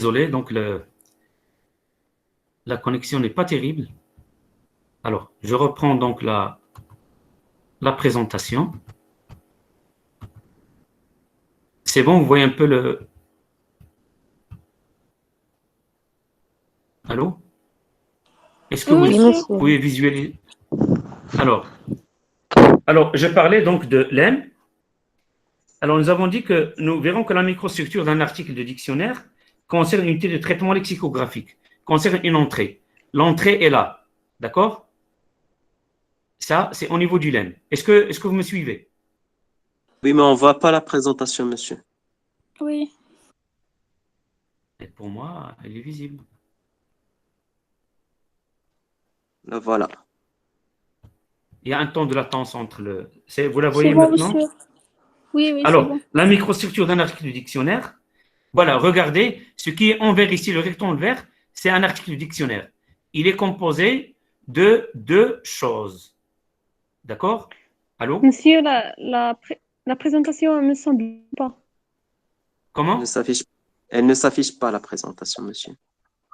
Désolé, donc la connexion n'est pas terrible. Alors, je reprends donc la présentation. C'est bon, vous voyez un peu le... Allô? Est-ce que Oui, vous monsieur. pouvez visualiser? Alors, je parlais donc de l'EM. Alors, nous avons dit que nous verrons que la microstructure d'un article de dictionnaire concerne une unité de traitement lexicographique, concerne une entrée. L'entrée est là, d'accord? Ça, c'est au niveau du LEM. Est-ce que vous me suivez? Oui, mais on ne voit pas la présentation, monsieur. Oui. Et pour moi, elle est visible. La voilà. Il y a un temps de latence entre le... Vous la C'est voyez bon, maintenant? monsieur. Oui, c'est Alors, bon. la microstructure d'un article du dictionnaire, voilà, regardez, ce qui est en vert ici, le rectangle vert, c'est un article du dictionnaire. Il est composé de deux choses. D'accord? Allô? Monsieur, la présentation ne me semble pas. Comment? Elle ne s'affiche pas, la présentation, monsieur.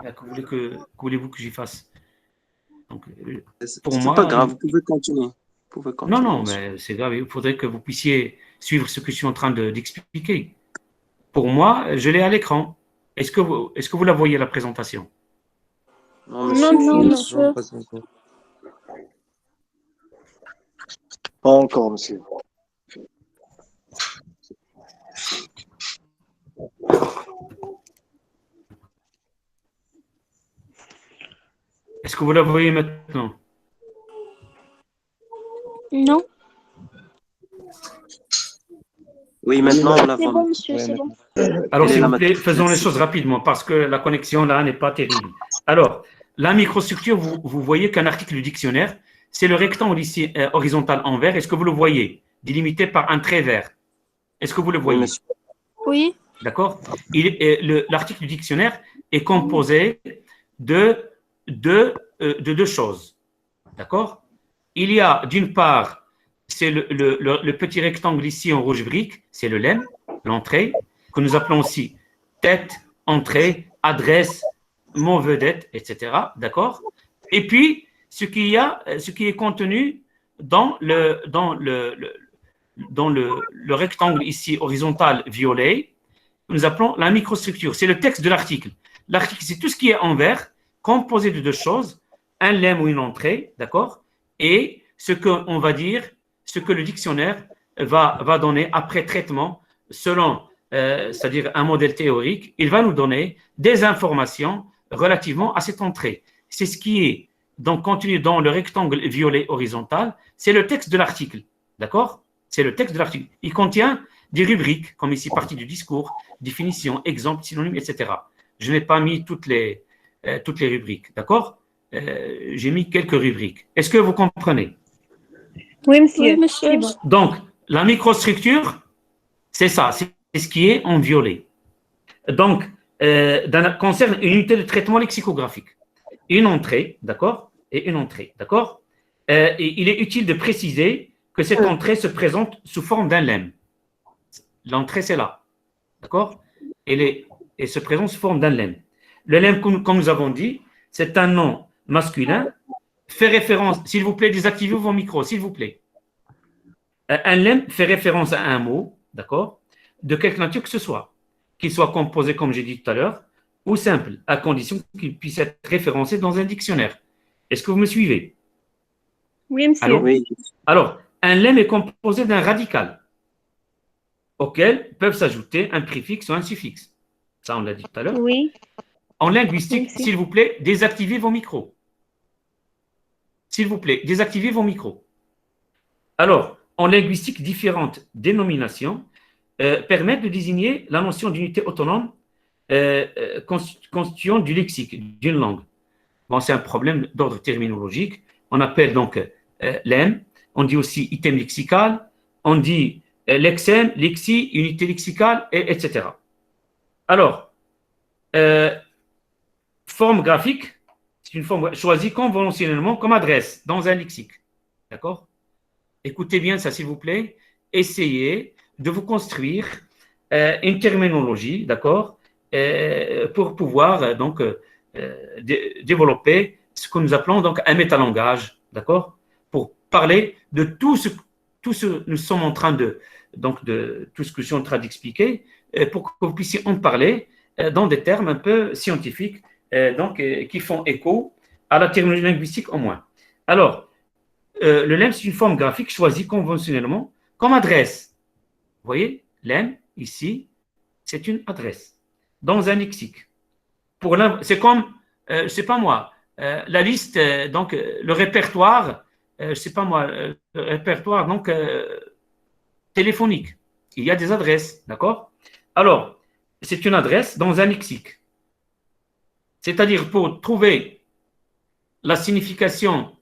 Que voulez-vous que j'y fasse? Donc, pour C'est pas moi, grave, vous pouvez continuer. Vous pouvez non, continuer, non, monsieur. mais c'est grave. Il faudrait que vous puissiez suivre ce que je suis en train d'expliquer. Pour moi, je l'ai à l'écran. Est-ce que vous la voyez, la présentation? Non, Non, monsieur. Non, pas encore. Pas encore, monsieur. Est-ce que vous la voyez maintenant? Non. Oui, maintenant, on la C'est voit. bon, monsieur, Ouais, c'est bon. Alors, Elle est s'il là vous plaît, maintenant. faisons les Merci. choses rapidement parce que la connexion là n'est pas terrible. Alors, la microstructure, vous voyez qu'un article du dictionnaire, c'est le rectangle ici horizontal en vert. Est-ce que vous le voyez? Délimité par un trait vert. Est-ce que vous le Oui, voyez? monsieur. Oui. D'accord? L'article du dictionnaire est composé de deux choses. D'accord? Il y a d'une part, c'est le petit rectangle ici en rouge brique, c'est le lemme, l'entrée, que nous appelons aussi tête, entrée, adresse, mot vedette, etc. D'accord? Et puis, ce qui est contenu dans le rectangle ici horizontal violet, que nous appelons la microstructure. C'est le texte de l'article. L'article, c'est tout ce qui est en vert, composé de deux choses, un lemme ou une entrée, d'accord? Et ce qu'on va dire, ce que le dictionnaire va donner après traitement, selon, c'est-à-dire un modèle théorique, il va nous donner des informations relativement à cette entrée. C'est ce qui est donc contenu dans le rectangle violet horizontal, c'est le texte de l'article, d'accord? C'est le texte de l'article. Il contient des rubriques, comme ici, partie du discours, définition, exemple, synonyme, etc. Je n'ai pas mis toutes les rubriques, d'accord? J'ai mis quelques rubriques. Est-ce que vous comprenez? Oui, monsieur. Oui, monsieur. C'est bon. Donc, la microstructure, c'est ça, c'est ce qui est en violet. Donc, concerne une unité de traitement lexicographique. Une entrée, d'accord? Et une entrée, d'accord? Et il est utile de préciser que cette entrée se présente sous forme d'un lemme. L'entrée, c'est là, d'accord? Et se présente sous forme d'un lemme. Le lemme, comme nous avons dit, c'est un nom masculin. Fait référence, s'il vous plaît, désactivez vos micros, s'il vous plaît. Un lemme fait référence à un mot, d'accord? De quelque nature que ce soit. Qu'il soit composé, comme j'ai dit tout à l'heure, ou simple, à condition qu'il puisse être référencé dans un dictionnaire. Est-ce que vous me suivez? Oui, monsieur. Allô? Oui, Alors, un lemme est composé d'un radical auquel peuvent s'ajouter un préfixe ou un suffixe. Ça, on l'a dit tout à l'heure. Oui. En linguistique, Merci. s'il vous plaît, désactivez vos micros. S'il vous plaît, désactivez vos micros. Alors, en linguistique, différentes dénominations permettent de désigner la notion d'unité autonome constituant du lexique, d'une langue. Bon, c'est un problème d'ordre terminologique. On appelle donc lemme, on dit aussi item lexical, on dit lexème, lexi, unité lexicale, etc. Alors, forme graphique, c'est une forme choisie conventionnellement comme adresse dans un lexique. D'accord? Écoutez bien ça, s'il vous plaît. Essayez de vous construire une terminologie, d'accord, pour pouvoir développer ce que nous appelons donc un métalangage, d'accord? Pour parler de tout ce que nous sommes en train de tout ce que je suis en train d'expliquer, pour que vous puissiez en parler dans des termes un peu scientifiques, qui font écho à la terminologie linguistique au moins. Alors, le lemme, c'est une forme graphique choisie conventionnellement comme adresse. Vous voyez, lemme, ici, c'est une adresse dans un lexique. C'est comme, je sais pas moi, la liste, le répertoire, je sais pas moi, le répertoire téléphonique. Il y a des adresses, d'accord? Alors, c'est une adresse dans un lexique. C'est-à-dire, pour trouver la signification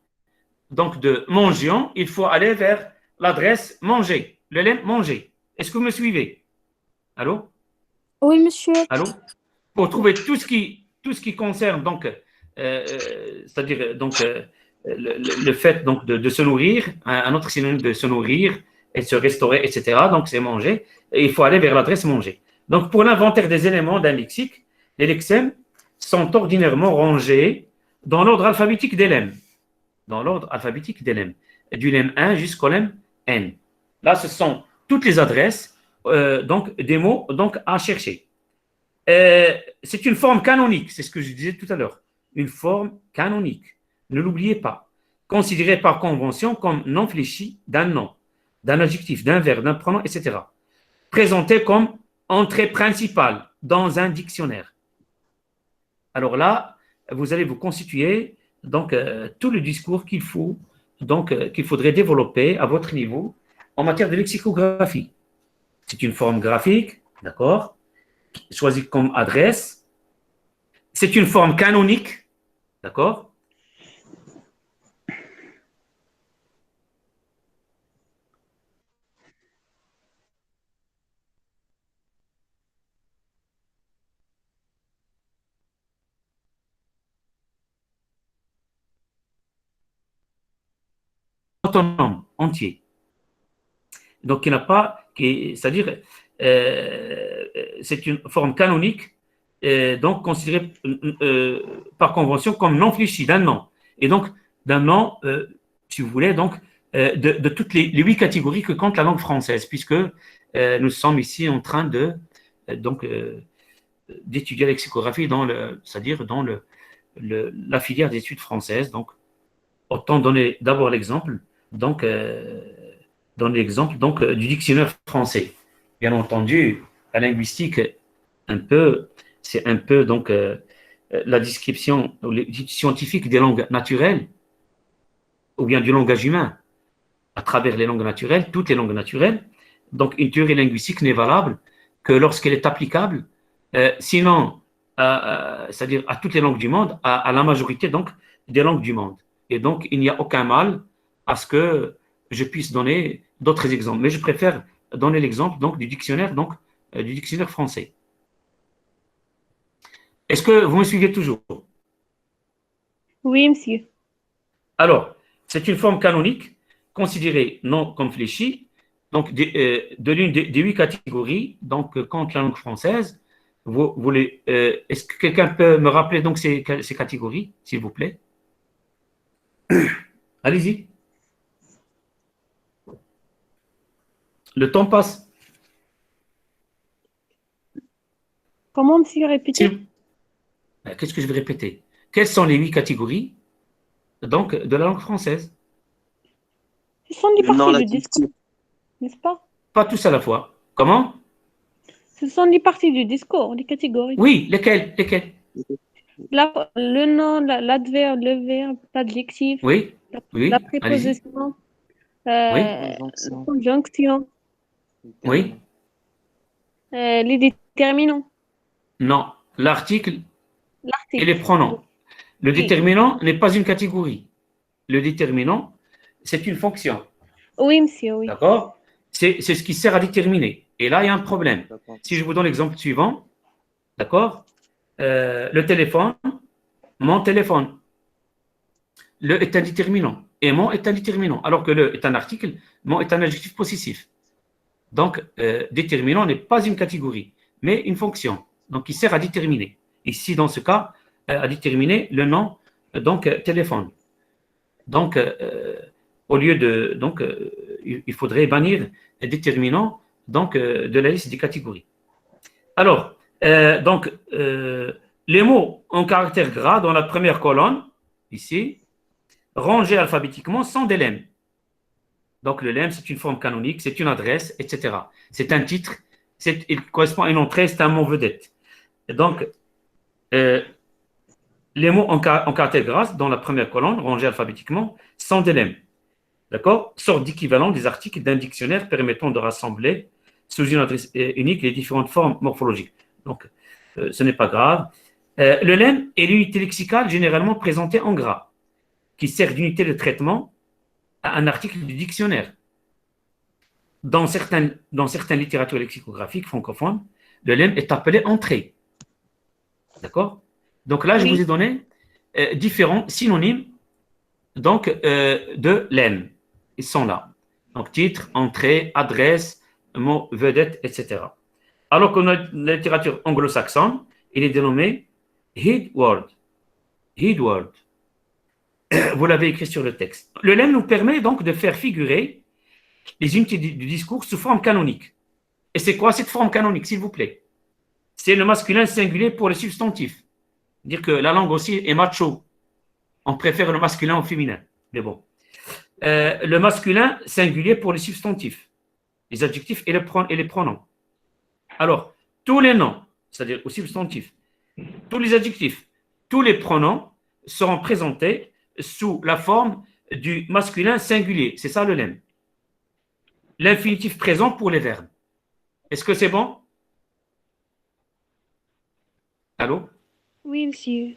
de mangeant, il faut aller vers l'adresse manger, le lemme manger. Est-ce que vous me suivez? Allô? Oui, monsieur. Allô? Pour trouver tout ce qui concerne c'est-à-dire le fait de se nourrir, un autre synonyme de se nourrir et de se restaurer, etc. Donc c'est manger. Et il faut aller vers l'adresse manger. Donc pour l'inventaire des éléments d'un lexique, les lexèmes sont ordinairement rangés dans l'ordre alphabétique des lemmes. Dans l'ordre alphabétique des lemmes. Du lemme 1 jusqu'au lemme N. Là, ce sont toutes les adresses des mots à chercher. C'est une forme canonique, c'est ce que je disais tout à l'heure. Une forme canonique. Ne l'oubliez pas. Considérée par convention comme non fléchie d'un nom, d'un adjectif, d'un verbe, d'un pronom, etc. Présentée comme entrée principale dans un dictionnaire. Alors là, vous allez vous constituer tout le discours qu'il faudrait développer à votre niveau en matière de lexicographie. C'est une forme graphique, d'accord, choisie comme adresse. C'est une forme canonique, d'accord. Autonome, entier. Donc, il n'a pas, c'est-à-dire, c'est une forme canonique, donc considérée par convention comme non fléchie d'un nom. Et donc, d'un nom, si vous voulez, de toutes les 8 catégories que compte la langue française, puisque nous sommes ici en train d'étudier la lexicographie c'est-à-dire dans la filière d'études françaises. Donc, autant donner d'abord l'exemple, du dictionnaire français. Bien entendu, la linguistique, c'est un peu la description scientifique des langues naturelles, ou bien du langage humain, à travers les langues naturelles, toutes les langues naturelles. Donc, une théorie linguistique n'est valable que lorsqu'elle est applicable, sinon, c'est-à-dire à toutes les langues du monde, à la majorité des langues du monde. Et donc, il n'y a aucun mal à ce que je puisse donner d'autres exemples. Mais je préfère donner l'exemple du dictionnaire français. Est-ce que vous me suivez toujours? Oui, monsieur. Alors, c'est une forme canonique considérée non comme fléchie, de l'une des 8 catégories, contre la langue française. Est-ce que quelqu'un peut me rappeler ces catégories, s'il vous plaît? Allez-y. Le temps passe. Comment, monsieur, répéter? Qu'est-ce que je vais répéter? Quelles sont les 8 catégories de la langue française? Ce sont les parties du discours, n'est-ce pas? Pas tous à la fois. Comment? Ce sont les parties du discours, les catégories. Oui, lesquelles? Le nom, l'adverbe, le verbe, l'adjectif, Oui, la préposition, la conjonction, oui. les déterminants. Non, l'article et les pronoms. Le déterminant n'est pas une catégorie. Le déterminant, c'est une fonction. Oui, monsieur, oui. D'accord? C'est ce qui sert à déterminer. Et là, il y a un problème. Si je vous donne l'exemple suivant, d'accord? Le téléphone, mon téléphone. Le est un déterminant et mon est un déterminant, alors que le est un article, mon est un adjectif possessif. Donc, déterminant n'est pas une catégorie, mais une fonction. Donc, il sert à déterminer. Ici, dans ce cas, à déterminer le nom, donc, téléphone. Donc, au lieu de. Donc, il faudrait bannir un déterminant donc, de la liste des catégories. Alors, les mots en caractère gras dans la première colonne, ici, rangés alphabétiquement, sont des lemmes. Donc, le lemme, c'est une forme canonique, c'est une adresse, etc. C'est un titre, il correspond à une entrée, c'est un mot vedette. Et donc, les mots en caractère gras dans la première colonne, rangés alphabétiquement, sont des lemmes. D'accord? Sorte d'équivalent des articles d'un dictionnaire permettant de rassembler sous une adresse unique les différentes formes morphologiques. Donc, ce n'est pas grave. Le lemme est l'unité lexicale généralement présentée en gras, qui sert d'unité de traitement à un article du dictionnaire. Dans certaines littératures lexicographiques francophones, le lemme est appelé entrée. D'accord? Donc là, je vous ai donné différents synonymes donc, de lemme. Ils sont là. Donc, titre, entrée, adresse, mot, vedette, etc. Alors que dans la littérature anglo-saxonne, il est dénommé head word. Head word. Vous l'avez écrit sur le texte. Le lemme nous permet donc de faire figurer les unités du discours sous forme canonique. Et c'est quoi cette forme canonique, s'il vous plaît? C'est le masculin singulier pour les substantifs. Dire que la langue aussi est macho. On préfère le masculin au féminin. Mais bon. Le masculin singulier pour les substantifs, les adjectifs et les pronoms. Alors, tous les noms, c'est-à-dire aux substantifs, tous les adjectifs, tous les pronoms seront présentés sous la forme du masculin singulier. C'est ça le lemme. L'infinitif présent pour les verbes. Est-ce que c'est bon? Allô? Oui, monsieur.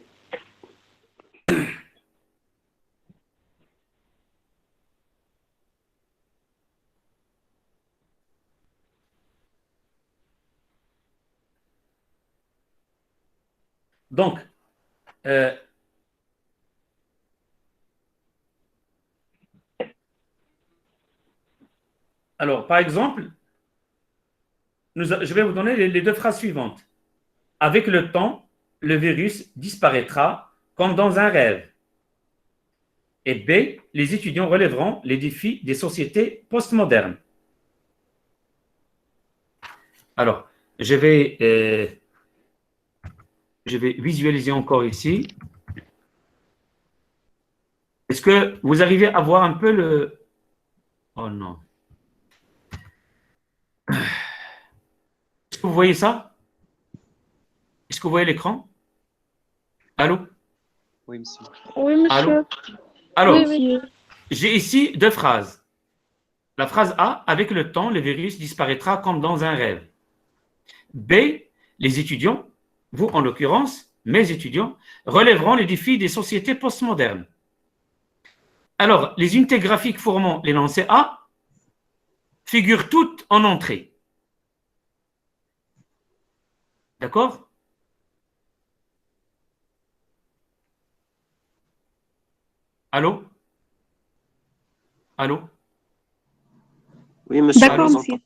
Donc, alors, par exemple, je vais vous donner les deux phrases suivantes. Avec le temps, le virus disparaîtra comme dans un rêve. Et B, les étudiants relèveront les défis des sociétés postmodernes. Alors, je vais visualiser encore ici. Est-ce que vous arrivez à voir un peu le... Oh non. Est-ce que vous voyez ça? Est-ce que vous voyez l'écran? Allô? Oui, monsieur. Oui, monsieur. Allô? Alors, Oui, j'ai ici deux phrases. La phrase A, avec le temps, le virus disparaîtra comme dans un rêve. B, les étudiants, vous en l'occurrence, mes étudiants, relèveront les défis des sociétés postmodernes. Alors, les unités graphiques formant l'énoncé A figurent toutes en entrée. D'accord? Allô? Allô? Oui, monsieur. d'accord, nous monsieur. entendons.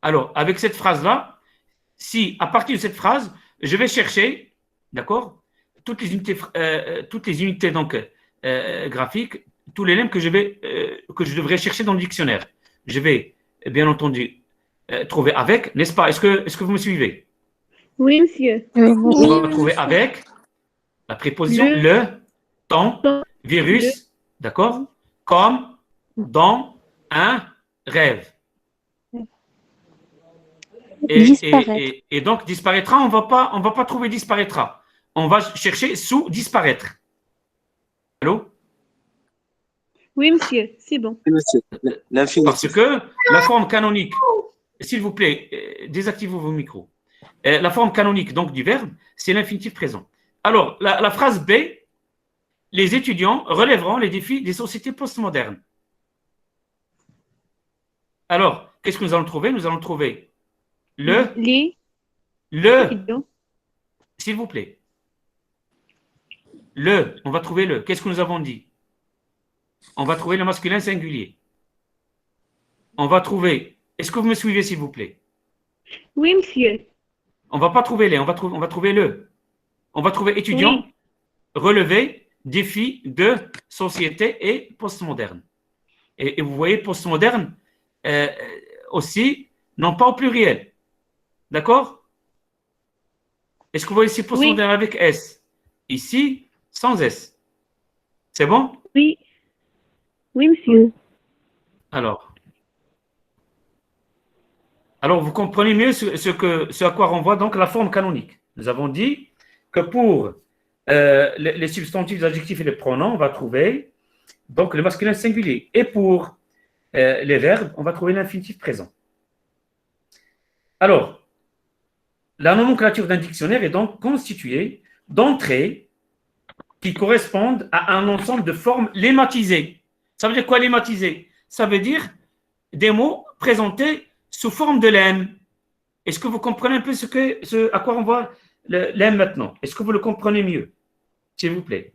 Alors, avec cette phrase-là, si à partir de cette phrase, je vais chercher, d'accord, toutes les unités donc, graphiques, tous les lemmes que je devrais chercher dans le dictionnaire. Je vais, bien entendu, trouver avec, n'est-ce pas? Est-ce que vous me suivez? Oui, monsieur. On va trouver avec la préposition le, temps, virus, d'accord, comme, dans, un, rêve. Et donc, disparaîtra, on va pas trouver disparaîtra. On va chercher sous disparaître. Allô? Oui, monsieur, c'est bon. Oui, monsieur. L'infinitif. Parce que la forme canonique, s'il vous plaît, désactivez vos micros. La forme canonique donc du verbe, c'est l'infinitif présent. Alors, la phrase B, les étudiants relèveront les défis des sociétés postmodernes. Alors, qu'est-ce que nous allons trouver? Nous allons trouver le, s'il vous plaît. On va trouver le. Qu'est-ce que nous avons dit? On va trouver le masculin singulier. On va trouver. Est-ce que vous me suivez, s'il vous plaît? Oui, monsieur. On ne va pas trouver les, on va trouver le. On va trouver étudiant, Oui. relevé, défi de société et postmoderne. Et vous voyez, postmoderne aussi, non pas au pluriel. D'accord? Est-ce que vous voyez ici postmoderne avec S? Ici, sans S. C'est bon? Oui. Oui, monsieur. Alors, vous comprenez mieux ce à quoi renvoie donc la forme canonique. Nous avons dit que pour les substantifs, les adjectifs et les pronoms, on va trouver donc le masculin singulier. Et pour les verbes, on va trouver l'infinitif présent. Alors, la nomenclature d'un dictionnaire est donc constituée d'entrées qui correspondent à un ensemble de formes lématisées. Ça veut dire quoi lématisé? Ça veut dire des mots présentés sous forme de lemme. Est-ce que vous comprenez un peu à quoi on voit le lemme maintenant? Est-ce que vous le comprenez mieux? S'il vous plaît.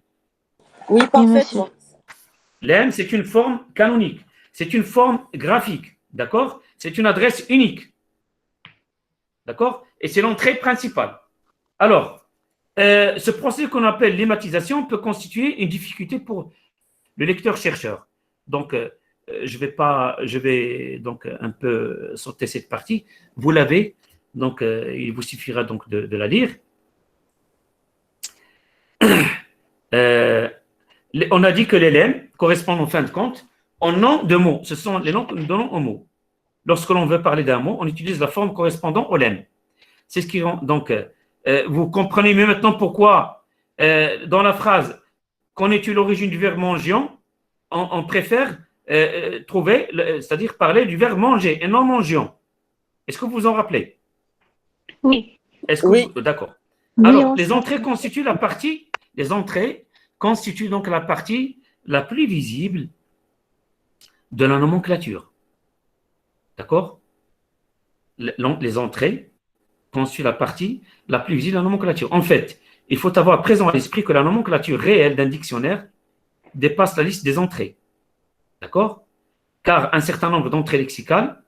Oui, parfaitement. Lemme, c'est une forme canonique. C'est une forme graphique. D'accord? C'est une adresse unique. D'accord? Et c'est l'entrée principale. Alors, ce procédé qu'on appelle lématisation peut constituer une difficulté pour le lecteur-chercheur. Donc, je vais donc un peu sauter cette partie. Vous l'avez, donc il vous suffira donc de la lire. On a dit que les lemmes correspondent en fin de compte aux noms de mots. Ce sont les noms que nous donnons aux mots. Lorsque l'on veut parler d'un mot, on utilise la forme correspondant au lemme. C'est ce qui rend. Donc, vous comprenez mieux maintenant pourquoi, dans la phrase qu'on étudie l'origine du verbe mangions, on préfère trouver, c'est-à-dire parler du verbe manger et non mangions. Est-ce que vous vous en rappelez? Oui. Oui. D'accord. Oui, Alors, les entrées constituent donc la partie la plus visible de la nomenclature. D'accord? Les entrées constituent la partie la plus visible de la nomenclature. En fait, il faut avoir présent à l'esprit que la nomenclature réelle d'un dictionnaire dépasse la liste des entrées. D'accord? Car un certain nombre d'entrées lexicales,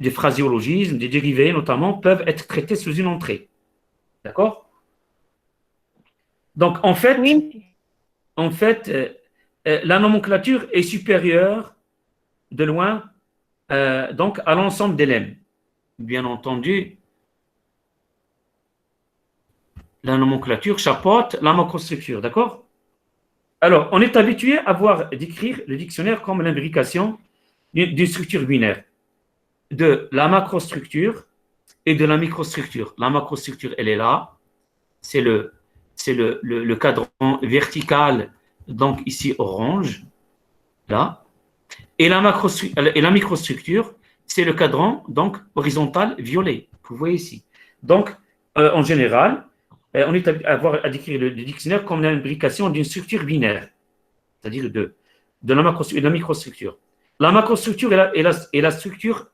des phraséologismes, des dérivés notamment, peuvent être traités sous une entrée. D'accord? Donc, en fait, la nomenclature est supérieure de loin donc à l'ensemble des lemmes. Bien entendu, la nomenclature chapeaute la macrostructure, d'accord? Alors, on est habitué à voir décrire le dictionnaire comme l'imbrication d'une structure binaire, de la macrostructure et de la microstructure. La macrostructure, elle est là, c'est le cadran vertical, donc ici orange, là, et la microstructure, c'est le cadran donc horizontal violet, que vous voyez ici. Donc, en général, on est à décrire le dictionnaire comme l'imbrication d'une structure binaire, c'est-à-dire de la macrostructure et de la microstructure. La macrostructure est la structure,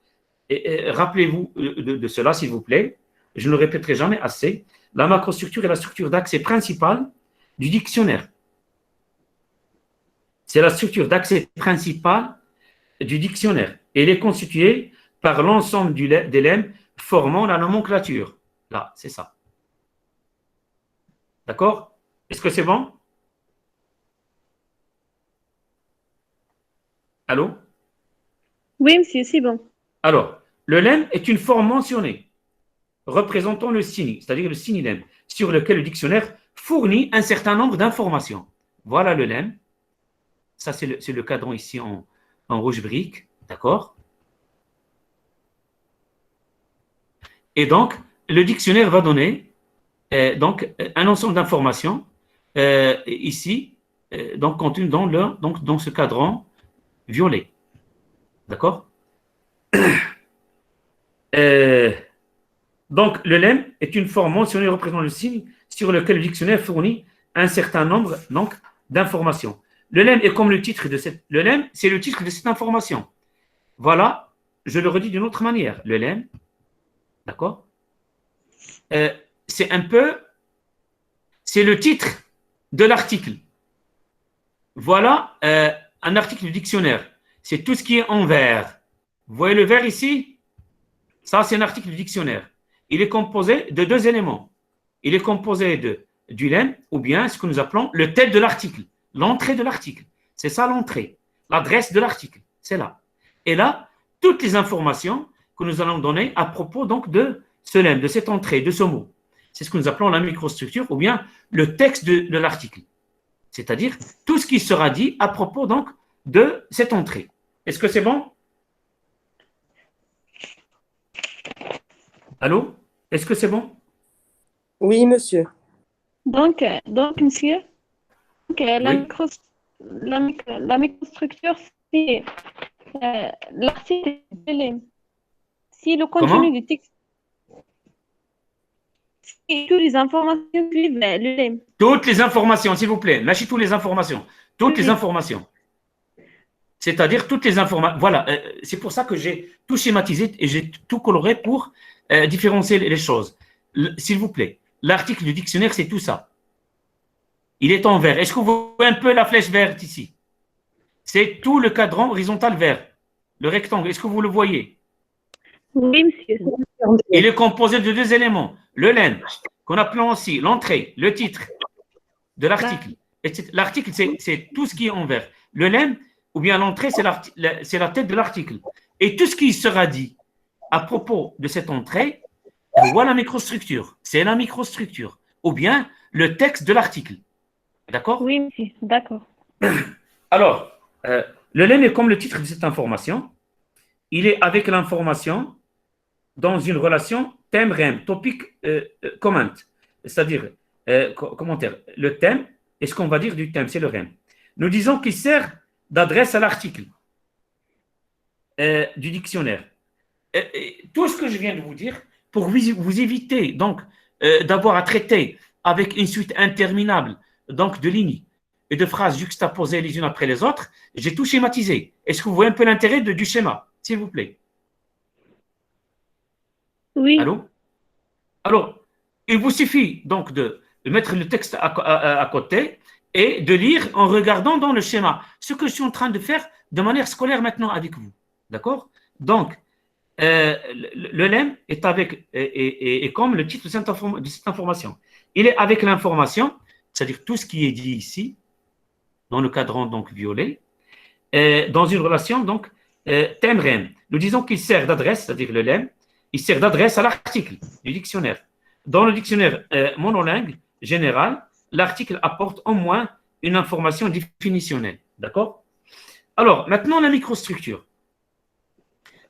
rappelez-vous de cela, s'il vous plaît, je ne le répéterai jamais assez, la macrostructure est la structure d'accès principale du dictionnaire. C'est la structure d'accès principale du dictionnaire. Elle est constituée par l'ensemble des lemmes formant la nomenclature. Là, c'est ça. D'accord? Est-ce que c'est bon? Allô? Oui, monsieur, c'est bon. Alors, le lemme est une forme mentionnée représentant le signe, c'est-à-dire le signe lemme, sur lequel le dictionnaire fournit un certain nombre d'informations. Voilà le lemme. Ça, c'est le cadran ici en rouge brique. D'accord? Et donc, le dictionnaire va donner donc, un ensemble d'informations ici, donc contenues dans ce cadran violet. D'accord? Donc, le lemme est une forme mentionnée représentant le signe sur lequel le dictionnaire fournit un certain nombre d'informations. Le lemme est comme le titre de cette. Le lemme, c'est le titre de cette information. Voilà, je le redis d'une autre manière. Le lemme, d'accord? C'est le titre de l'article. Voilà un article du dictionnaire. C'est tout ce qui est en vert. Vous voyez le vert ici? Ça, c'est un article du dictionnaire. il est composé de deux éléments. Il est composé du lemme ou bien ce que nous appelons le tel de l'article, l'entrée de l'article. C'est ça l'entrée, l'adresse de l'article, c'est là. Et là, toutes les informations que nous allons donner à propos donc de ce lemme, de cette entrée, de ce mot. C'est ce que nous appelons la microstructure ou bien le texte de l'article. C'est-à-dire tout ce qui sera dit à propos donc de cette entrée. Est-ce que c'est bon? Allô? Est-ce que c'est bon? Oui, monsieur. Donc, monsieur, la, Oui. la microstructure, c'est l'article de lemme. Si le Comment? contenu du texte, si toutes les informations suivent le lemme. Toutes les informations, s'il vous plaît. Lâchez toutes les informations. Toutes les Oui. informations. C'est-à-dire toutes les informations. Voilà, c'est pour ça que j'ai tout schématisé et j'ai tout coloré pour différencier les choses. S'il vous plaît, l'article du dictionnaire, c'est tout ça. Il est en vert. Est-ce que vous voyez un peu la flèche verte ici? C'est tout le cadran horizontal vert. Le rectangle, est-ce que vous le voyez? Oui, monsieur. Il est composé de deux éléments. Le lemme, qu'on appelle aussi l'entrée, le titre de l'article. L'article, c'est tout ce qui est en vert. Le lemme, ou bien l'entrée, c'est la tête de l'article. Et tout ce qui sera dit à propos de cette entrée, voilà la microstructure. C'est la microstructure. Ou bien le texte de l'article. D'accord? Oui, monsieur. D'accord. Alors, le lemme est comme le titre de cette information. Il est avec l'information dans une relation thème-rem, topic, comment. C'est-à-dire, commentaire. Le thème, et ce qu'on va dire du thème, c'est le rem. Nous disons qu'il sert d'adresse à l'article du dictionnaire. Tout ce que je viens de vous dire, pour vous éviter donc d'avoir à traiter avec une suite interminable donc de lignes et de phrases juxtaposées les unes après les autres, j'ai tout schématisé. Est-ce que vous voyez un peu l'intérêt du schéma, s'il vous plaît? Oui. Allô? Alors, il vous suffit donc de mettre le texte à côté et de lire en regardant dans le schéma. Ce que je suis en train de faire de manière scolaire maintenant avec vous. D'accord? Donc, le lemme est avec, et comme le titre de cette information. Il est avec l'information, c'est-à-dire tout ce qui est dit ici, dans le cadran donc violet, dans une relation donc thème-rem. Nous disons qu'il sert d'adresse, c'est-à-dire le lemme, il sert d'adresse à l'article du dictionnaire. Dans le dictionnaire monolingue général, l'article apporte au moins une information définitionnelle. D'accord? Alors, maintenant, la microstructure.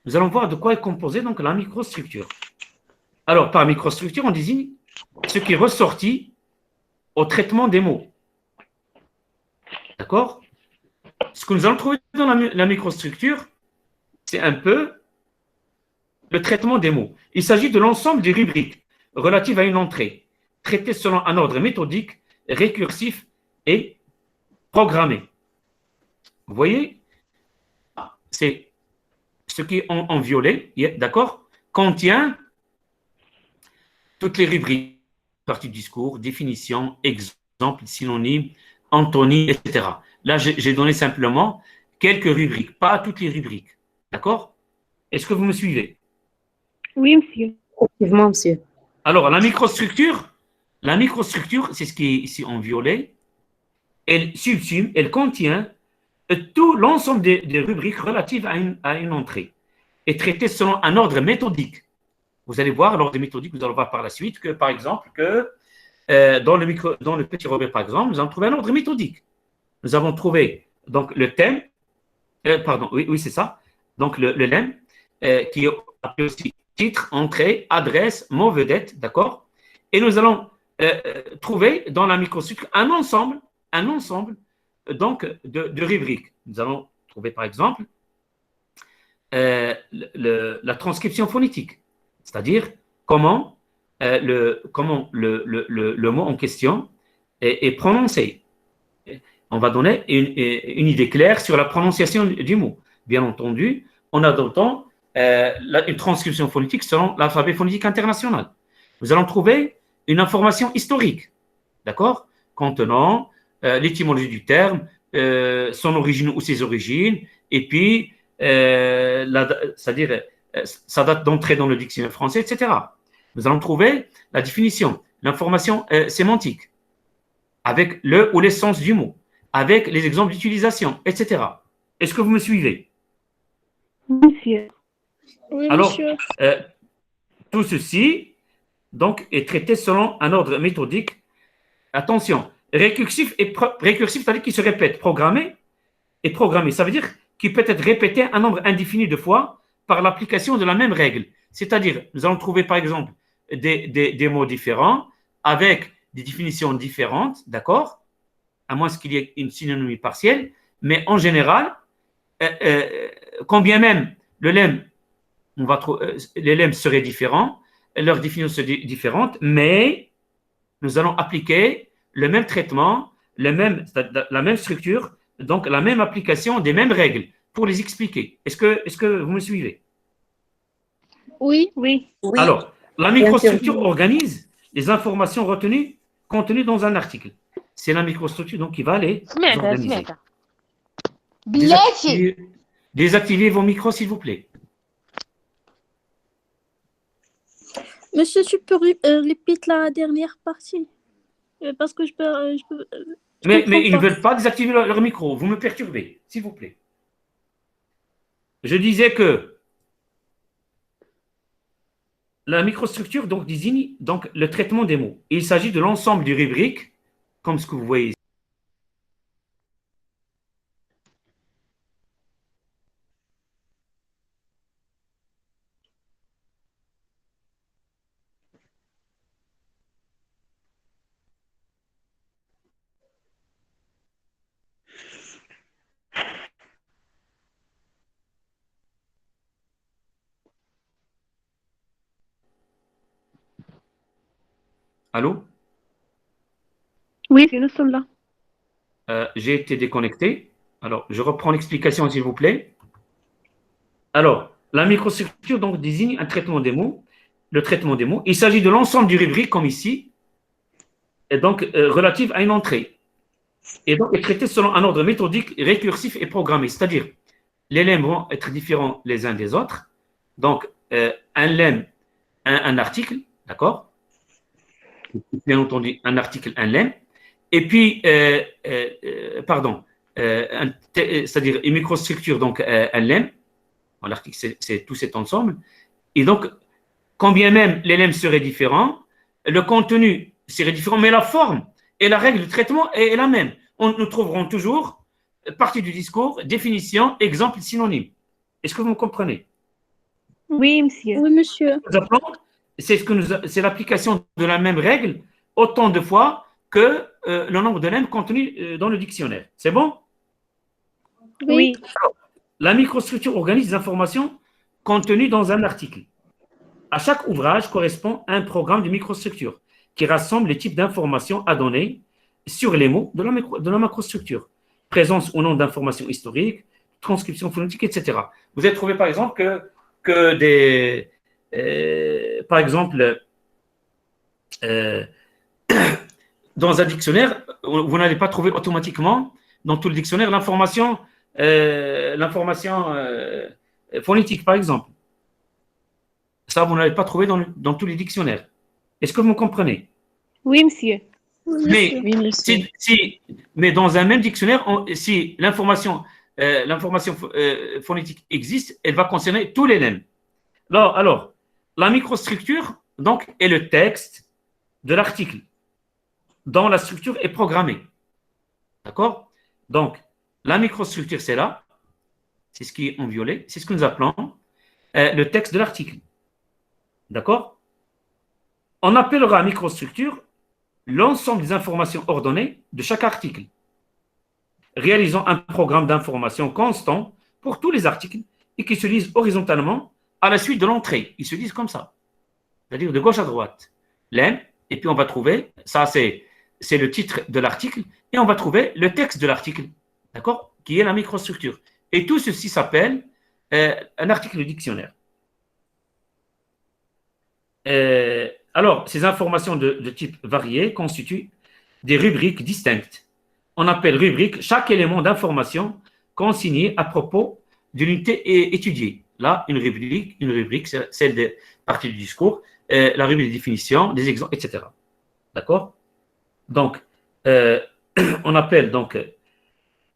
Nous allons voir de quoi est composée donc la microstructure. Alors, par microstructure, on désigne ce qui est ressorti au traitement des mots. D'accord? Ce que nous allons trouver dans la microstructure, c'est un peu le traitement des mots. Il s'agit de l'ensemble des rubriques relatives à une entrée, traitées selon un ordre méthodique, récursif et programmé. Vous voyez? C'est ce qui est en violet, d'accord, contient toutes les rubriques, partie du discours, définition, exemple, synonyme, antonyme, etc. Là, j'ai donné simplement quelques rubriques, pas toutes les rubriques. D'accord? Est-ce que vous me suivez? Oui, monsieur. Effectivement, monsieur. Alors, la microstructure, c'est ce qui est ici en violet. Elle subsume, elle contient tout l'ensemble des rubriques relatives à une entrée et traitée selon un ordre méthodique. Vous allez voir l'ordre méthodique, vous allez voir par la suite que, par exemple, dans le petit Robert, par exemple, nous avons trouvé un ordre méthodique. Nous avons trouvé donc le thème, oui, c'est ça, donc le lemme, qui est appelé aussi titre, entrée, adresse, mot vedette, d'accord? Et nous allons trouver dans la microstructure un ensemble donc de rubriques. Nous allons trouver par exemple la transcription phonétique, c'est-à-dire comment le mot en question est prononcé. On va donner une idée claire sur la prononciation du mot. Bien entendu, en adoptant une transcription phonétique selon l'alphabet phonétique international. Nous allons trouver une information historique, d'accord, contenant l'étymologie du terme, son origine ou ses origines, et puis, c'est-à-dire sa date d'entrée dans le dictionnaire français, etc. nous allons trouver la définition, l'information sémantique, avec le ou les sens du mot, avec les exemples d'utilisation, etc. Est-ce que vous me suivez? Monsieur. Oui, Alors, monsieur. tout ceci donc, est traité selon un ordre méthodique. Attention, récursif, c'est-à-dire qu'il se répète. Programmé et programmé, ça veut dire qu'il peut être répété un nombre indéfini de fois par l'application de la même règle. C'est-à-dire, nous allons trouver par exemple des mots différents avec des définitions différentes, d'accord? À moins qu'il y ait une synonymie partielle, mais en général, quand bien même le lemme, les lemmes seraient différents, leurs définitions seraient différentes, mais nous allons appliquer le même traitement, la même structure, donc la même application des mêmes règles pour les expliquer. Est-ce que vous me suivez? Oui. Oui. Alors, la microstructure organise les informations retenues, contenues dans un article. C'est la microstructure donc qui va les organiser. Désactivez vos micros, s'il vous plaît. Monsieur, tu peux répéter la dernière partie? Parce que je peux Mais comprends ils ne pas. veulent pas désactiver leur micro. Vous me perturbez, s'il vous plaît. Je disais que la microstructure donc, désigne donc, le traitement des mots. Il s'agit de l'ensemble du rubrique, comme ce que vous voyez ici. Allô? Oui, nous sommes là. J'ai été déconnecté. Alors, je reprends l'explication, s'il vous plaît. Alors, la microstructure donc, désigne un traitement des mots, le traitement des mots. Il s'agit de l'ensemble du rubrique, comme ici, et donc relative à une entrée. Et donc, est traité selon un ordre méthodique, récursif et programmé. C'est-à-dire, les lemmes vont être différents les uns des autres. Donc, un lemme, un article, d'accord? Bien entendu, un article, un lemme. Et puis, c'est-à-dire une microstructure, donc un lemme. L'article, c'est tout cet ensemble. Et donc, quand bien même les lemmes seraient différents, le contenu serait différent, mais la forme et la règle de traitement est la même. Nous trouverons toujours partie du discours, définition, exemple, synonyme. Est-ce que vous me comprenez? Oui, monsieur. Oui, monsieur. C'est l'application de la même règle autant de fois que le nombre de lemmes contenus dans le dictionnaire. C'est bon? Oui. La microstructure organise des informations contenues dans un article. À chaque ouvrage correspond un programme de microstructure qui rassemble les types d'informations à donner sur les mots de la macrostructure. Présence ou non d'informations historiques, transcription phonétique, etc. Vous avez trouvé par exemple que des... par exemple, dans un dictionnaire, vous n'allez pas trouver automatiquement dans tout le dictionnaire l'information phonétique, par exemple. Ça, vous n'allez pas trouver dans tous les dictionnaires. Est-ce que vous me comprenez? Oui, monsieur. Mais, Oui, monsieur. mais dans un même dictionnaire, si l'information phonétique existe, elle va concerner tous les lemmes. Alors, la microstructure donc, est le texte de l'article dont la structure est programmée. D'accord? Donc, la microstructure, c'est là. C'est ce qui est en violet. C'est ce que nous appelons le texte de l'article. D'accord? On appellera microstructure l'ensemble des informations ordonnées de chaque article, réalisant un programme d'information constant pour tous les articles et qui se lisent horizontalement à la suite de l'entrée. Ils se lisent comme ça, c'est-à-dire de gauche à droite. Lemme, et puis on va trouver, ça c'est le titre de l'article, et on va trouver le texte de l'article, d'accord, qui est la microstructure. Et tout ceci s'appelle un article de dictionnaire. Alors, ces informations de type varié constituent des rubriques distinctes. On appelle rubrique chaque élément d'information consigné à propos d'une unité étudiée. Là, une rubrique, c'est celle de partie du discours. la rubrique des définitions, des exemples, etc. D'accord? Donc, on appelle donc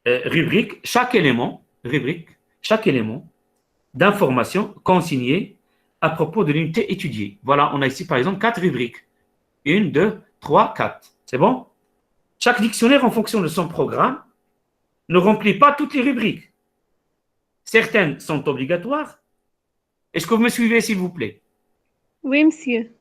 rubrique chaque élément d'information consigné à propos de l'unité étudiée. Voilà, on a ici par exemple 4 rubriques. 1, 2, 3, 4. C'est bon? Chaque dictionnaire, en fonction de son programme, ne remplit pas toutes les rubriques. Certaines sont obligatoires. Est-ce que vous me suivez, s'il vous plaît? Oui, monsieur.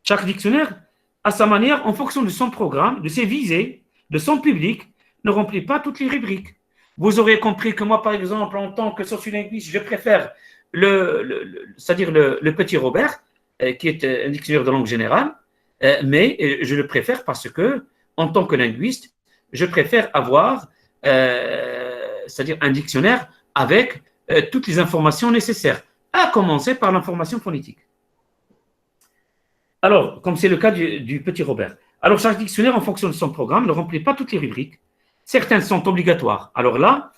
Chaque dictionnaire, à sa manière, en fonction de son programme, de ses visées, de son public, ne remplit pas toutes les rubriques. Vous aurez compris que moi, par exemple, en tant que sociolinguiste, je préfère c'est-à-dire le petit Robert, qui est un dictionnaire de langue générale, mais je le préfère parce que, en tant que linguiste, je préfère avoir, c'est-à-dire un dictionnaire avec toutes les informations nécessaires, à commencer par l'information phonétique. Alors, comme c'est le cas du petit Robert. Alors, chaque dictionnaire, en fonction de son programme, ne remplit pas toutes les rubriques. Certaines sont obligatoires. Alors là,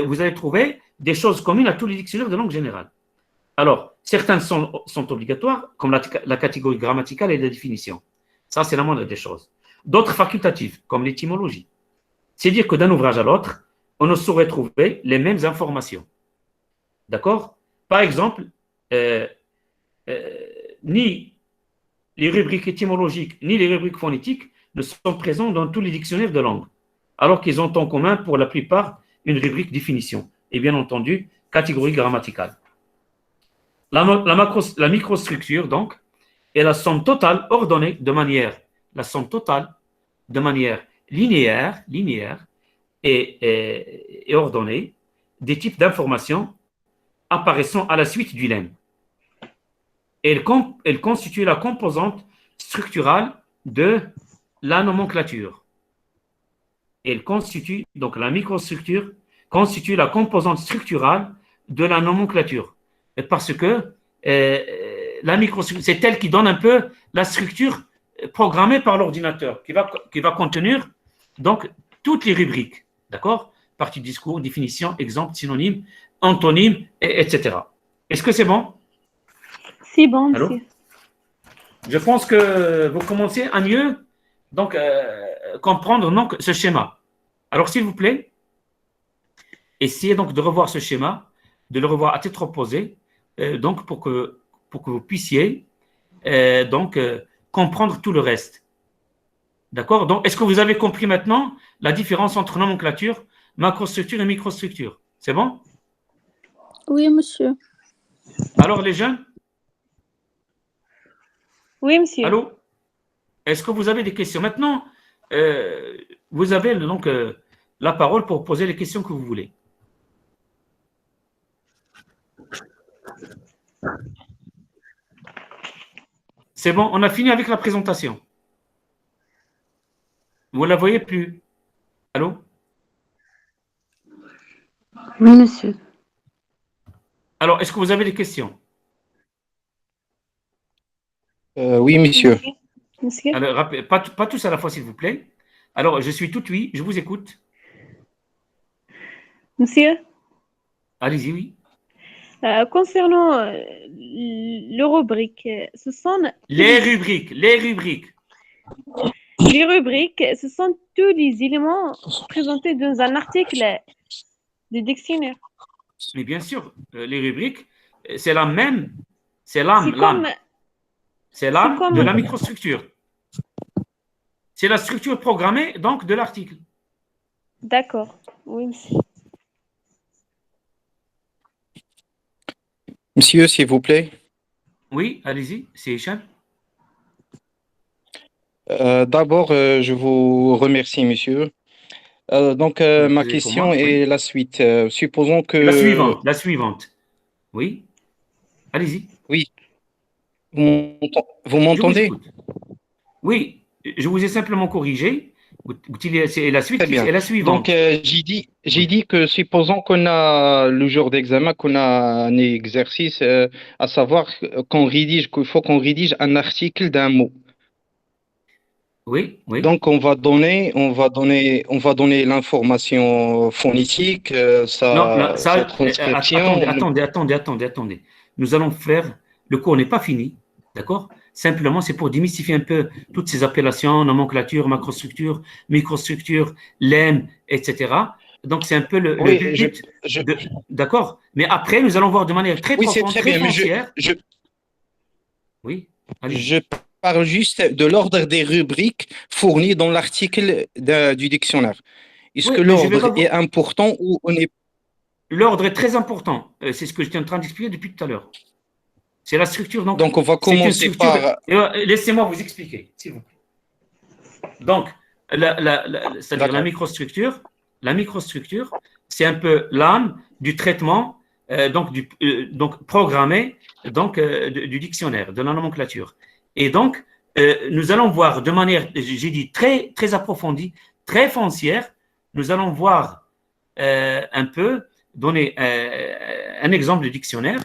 vous allez trouver des choses communes à tous les dictionnaires de langue générale. Alors, certaines sont obligatoires, comme la catégorie grammaticale et la définition. Ça, c'est la moindre des choses. D'autres facultatives, comme l'étymologie. C'est dire que d'un ouvrage à l'autre, on ne saurait trouver les mêmes informations. D'accord? Par exemple, ni les rubriques étymologiques, ni les rubriques phonétiques ne sont présents dans tous les dictionnaires de langue, alors qu'ils ont en commun pour la plupart une rubrique définition et bien entendu catégorie grammaticale. La microstructure, donc, est la somme totale ordonnée de manière linéaire et ordonnée des types d'informations apparaissant à la suite du lemme. Elle constitue la composante structurale de la nomenclature. Donc la microstructure constitue la composante structurale de la nomenclature. Parce que la microstructure, c'est elle qui donne un peu la structure programmée par l'ordinateur, qui va contenir donc toutes les rubriques, d'accord? Partie de discours, définition, exemple, synonyme, antonyme, etc. Est-ce que c'est bon? C'est bon, Allô? monsieur. Je pense que vous commencez à mieux donc, comprendre donc, ce schéma. Alors, s'il vous plaît, essayez donc de revoir ce schéma, de le revoir à tête reposée, donc pour que vous puissiez comprendre tout le reste. D'accord? Donc, est-ce que vous avez compris maintenant la différence entre nomenclature, macrostructure et microstructure? C'est bon? Oui, monsieur. Alors, les jeunes? Oui, monsieur. Allô? Est-ce que vous avez des questions? Maintenant, vous avez donc la parole pour poser les questions que vous voulez. C'est bon, on a fini avec la présentation. Vous ne la voyez plus? Allô? Oui, monsieur. Alors, est-ce que vous avez des questions? Oui, monsieur. Monsieur. Alors, pas tous à la fois, s'il vous plaît. Alors, je suis tout oui, je vous écoute. Monsieur. Allez-y, oui. Concernant les rubriques, ce sont Les rubriques. les rubriques, ce sont tous les éléments présentés dans un article du dictionnaire. Mais bien sûr, les rubriques, c'est la même, c'est C'est l'âme comme, de la microstructure. C'est la structure programmée donc de l'article. d'accord. Oui, monsieur. Monsieur, s'il vous plaît. Oui, allez-y, c'est Hicham. D'abord, je vous remercie, monsieur. Ma question est la suite. Supposons que… La suivante. Oui, allez-y. Oui. Vous m'entendez? Oui, je vous ai simplement corrigé. C'est la suite, Très bien. c'est la suivante. Donc, j'ai dit que supposons qu'on a le jour d'examen, qu'on a un exercice, à savoir qu'il faut qu'on rédige un article d'un mot. Oui, oui. Donc, on va donner l'information phonétique, sa transcription. Attendez. Nous allons faire, le cours n'est pas fini, d'accord? simplement, c'est pour démystifier un peu toutes ces appellations, nomenclature, macrostructure, microstructure, lemme, etc. Donc, c'est un peu le Oui, but. D'accord? Mais après, nous allons voir de manière très oui, c'est profonde, très très bien, mais foncière. Oui, allez. je parle juste de l'ordre des rubriques fournies dans l'article du dictionnaire. Est-ce Oui, que mais je vais l'ordre pas est important ou on est… L'ordre est très important. C'est ce que j'étais en train d'expliquer depuis tout à l'heure. C'est la structure. Donc, on va c'est une commencer structure. par… Laissez-moi vous expliquer, s'il vous plaît. Donc, c'est-à-dire la microstructure, c'est un peu l'âme du traitement, donc programmé, du dictionnaire, de la nomenclature. Et donc, nous allons voir de manière, j'ai dit, très, très approfondie, très foncière, nous allons voir un peu, donner un exemple de dictionnaire.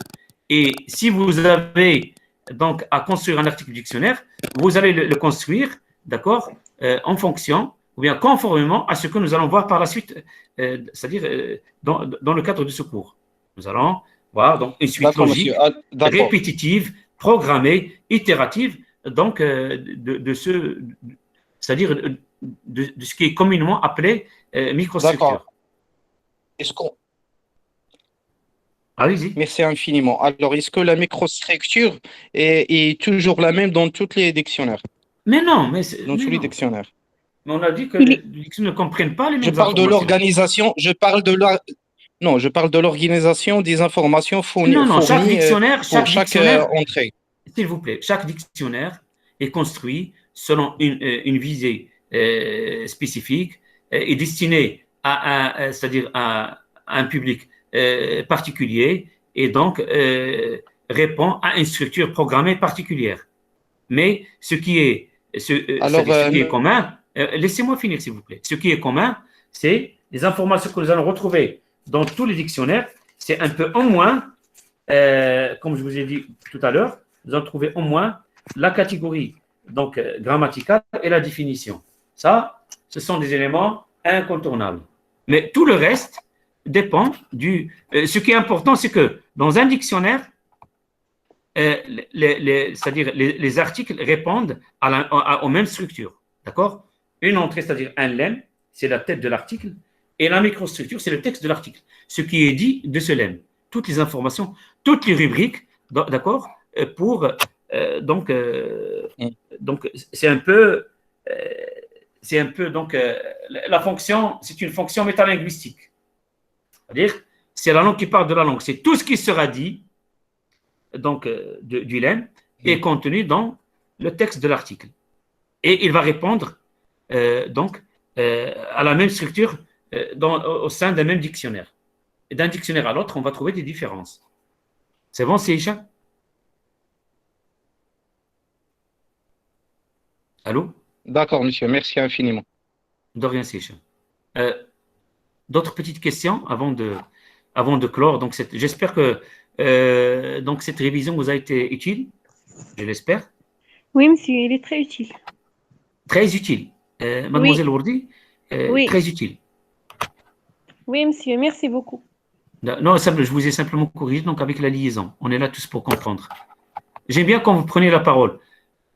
Et si vous avez donc à construire un article dictionnaire, vous allez le construire, d'accord, en fonction ou bien conformément à ce que nous allons voir par la suite, c'est-à-dire dans le cadre de ce cours. Nous allons voir donc une suite logique, répétitive, programmée, itérative, donc c'est-à-dire de ce qui est communément appelé microstructure. Est-ce qu'on… Allez-y. Merci infiniment. Alors, est-ce que la microstructure est toujours la même dans tous les dictionnaires? Mais non, Dans tous les dictionnaires. Mais on a dit que les dictionnaires ne comprennent pas les mêmes Je parle de informations. l'organisation, non, je parle de l'organisation des informations fournies Non, chaque pour dictionnaire, entrée. s'il vous plaît, chaque dictionnaire est construit selon une visée spécifique et destiné c'est-à-dire à un public particulier et donc répond à une structure programmée particulière. Mais ce qui est commun, laissez-moi finir s'il vous plaît. Ce qui est commun, c'est les informations que nous allons retrouver dans tous les dictionnaires. C'est un peu au moins, comme je vous ai dit tout à l'heure, nous allons trouver au moins la catégorie donc grammaticale et la définition. Ça, ce sont des éléments incontournables. Mais tout le reste dépend ce qui est important, c'est que dans un dictionnaire, c'est-à-dire les articles répondent aux mêmes structures. D'accord? Une entrée, c'est-à-dire un lemme, c'est la tête de l'article, et la microstructure, c'est le texte de l'article. Ce qui est dit de ce lemme. Toutes les informations, toutes les rubriques, d'accord? Donc c'est un peu donc la fonction, c'est une fonction métalinguistique. C'est-à-dire, c'est la langue qui parle de la langue. C'est tout ce qui sera dit donc du lemme est contenu dans le texte de l'article. Et il va répondre à la même structure au sein d'un même dictionnaire. Et d'un dictionnaire à l'autre, on va trouver des différences. C'est bon, Seisha? Allô? D'accord, monsieur. Merci infiniment. De rien, Seisha. D'autres petites questions avant de clore. Donc, j'espère que donc cette révision vous a été utile. Je l'espère. Oui, monsieur, il est très utile. Très utile. Mademoiselle Ourdi, Oui. Très utile. Oui, monsieur, merci beaucoup. Non, je vous ai simplement corrigé donc avec la liaison. On est là tous pour comprendre. J'aime bien quand vous prenez la parole.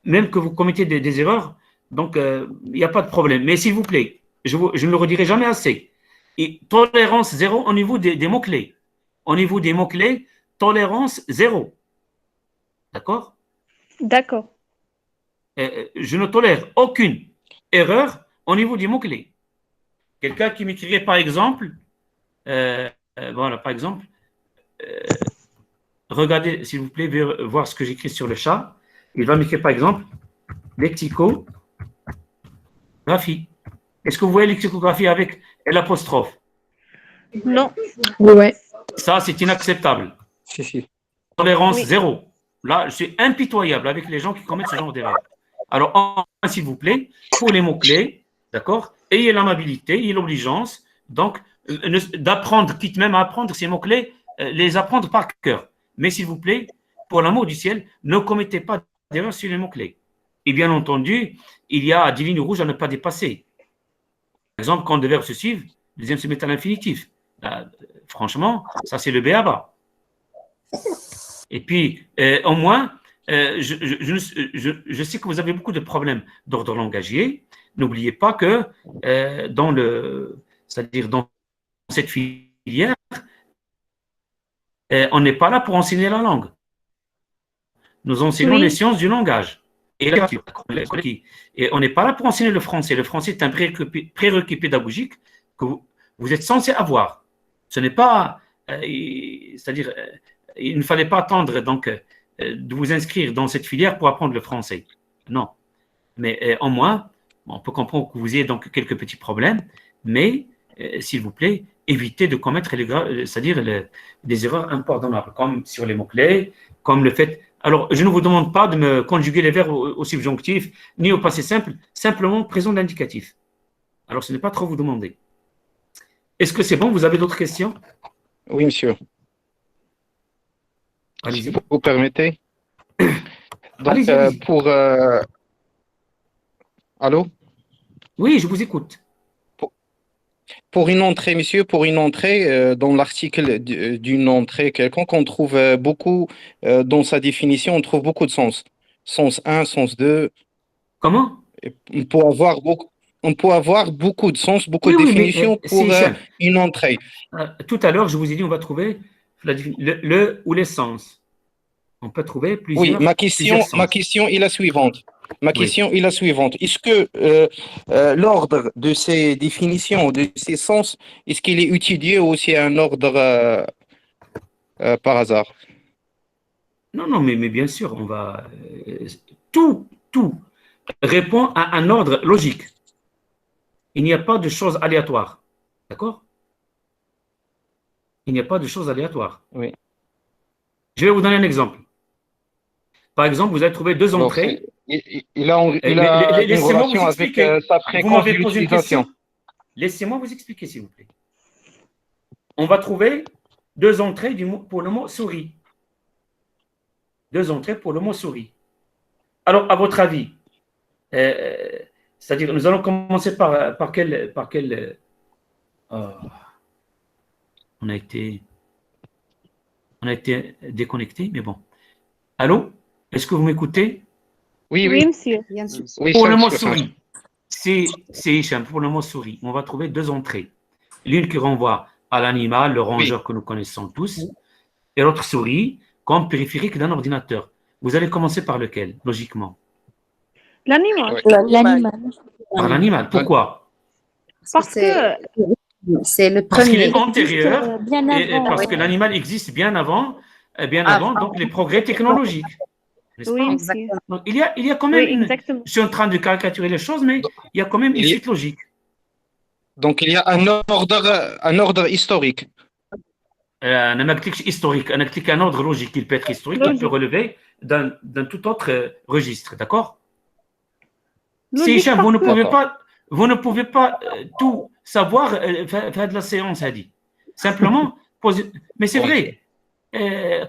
Même que vous commettez des erreurs, donc il n'y a pas de problème. Mais s'il vous plaît, je ne le redirai jamais assez. Et tolérance zéro au niveau des mots-clés. Au niveau des mots-clés, tolérance zéro. D'accord? D'accord. Je ne tolère aucune erreur au niveau des mots-clés. Quelqu'un qui m'écrirait par exemple, voilà, par exemple, regardez, s'il vous plaît, voir ce que j'écris sur le chat. Il va m'écrire par exemple lexicographie. Est-ce que vous voyez lexicographie avec l'apostrophe? Non. Ouais. Ça, c'est inacceptable. Si. Tolérance zéro. Là, je suis impitoyable avec les gens qui commettent ce genre d'erreur. Alors, s'il vous plaît, pour les mots-clés, d'accord, ayez l'amabilité, ayez l'obligeance, donc, d'apprendre, quitte même à apprendre ces mots-clés, les apprendre par cœur. Mais s'il vous plaît, pour l'amour du ciel, ne commettez pas d'erreur sur les mots-clés. Et bien entendu, il y a des lignes rouges à ne pas dépasser. Par exemple, quand deux verbes se suivent, le deuxième se met à l'infinitif. Franchement, ça c'est le b.a.-ba. Et puis, au moins, je sais que vous avez beaucoup de problèmes d'ordre langagier. N'oubliez pas que c'est-à-dire dans cette filière, on n'est pas là pour enseigner la langue. Nous enseignons les sciences du langage et la littérature. Et on n'est pas là pour enseigner le français. Le français est un prérequis pédagogique que vous êtes censé avoir. Ce n'est pas, c'est-à-dire, il ne fallait pas attendre donc de vous inscrire dans cette filière pour apprendre le français. Non. Mais au moins, on peut comprendre que vous ayez donc quelques petits problèmes, mais s'il vous plaît, évitez de commettre des erreurs impardonnables, comme sur les mots-clés, comme le fait. Alors, je ne vous demande pas de me conjuguer les verbes au subjonctif, ni au passé simple, simplement présent d'indicatif. Alors, ce n'est pas trop vous demander. Est-ce que c'est bon? Vous avez d'autres questions? Oui, monsieur. Allez-y. Si vous permettez. Donc, Allez-y. Allô? Oui, je vous écoute. Pour une entrée, monsieur, dans l'article d'une entrée quelconque, on trouve beaucoup, dans sa définition, on trouve beaucoup de sens. Sens 1, sens 2. Comment? On peut avoir beaucoup de sens, beaucoup de définitions pour une entrée. Tout à l'heure, je vous ai dit, on va trouver le ou les sens. On peut trouver plusieurs. Oui, ma question est la suivante. Est-ce que l'ordre de ces définitions, de ces sens, est-ce qu'il est étudié ou c'est un ordre par hasard? Non, mais bien sûr, on va. Tout répond à un ordre logique. Il n'y a pas de choses aléatoires. D'accord? Il n'y a pas de choses aléatoires. Oui. Je vais vous donner un exemple. Par exemple, vous allez trouver deux entrées. Il a une relation avec sa fréquence d'utilisation. Laissez-moi vous expliquer, s'il vous plaît. On va trouver deux entrées pour le mot souris. Deux entrées pour le mot souris. Alors, à votre avis, c'est-à-dire, nous allons commencer par quel on a été déconnecté, mais bon. Allô? Est-ce que vous m'écoutez? Oui, monsieur. Bien sûr. Oui, pour le mot souris, c'est Hicham, pour le mot souris, on va trouver deux entrées. L'une qui renvoie à l'animal, le rongeur que nous connaissons tous, et l'autre souris, comme périphérique d'un ordinateur. Vous allez commencer par lequel, logiquement? L'animal. Par l'animal. Pourquoi? Parce que c'est le Parce qu'il premier. est antérieur, bien et avant. parce que l'animal existe bien avant donc les progrès technologiques. N'est-ce oui, pas? monsieur. Donc, il y a quand même Oui, exactement. je suis en train de caricaturer les choses, mais il y a quand même une suite logique. Donc, il y a un ordre historique. Un actif historique, un ordre logique, il peut être historique, il peut relever d'un tout autre registre, d'accord? Si Hicham, vous ne pouvez pas tout savoir, faire de la séance, a dit. Simplement, poser. Mais c'est vrai.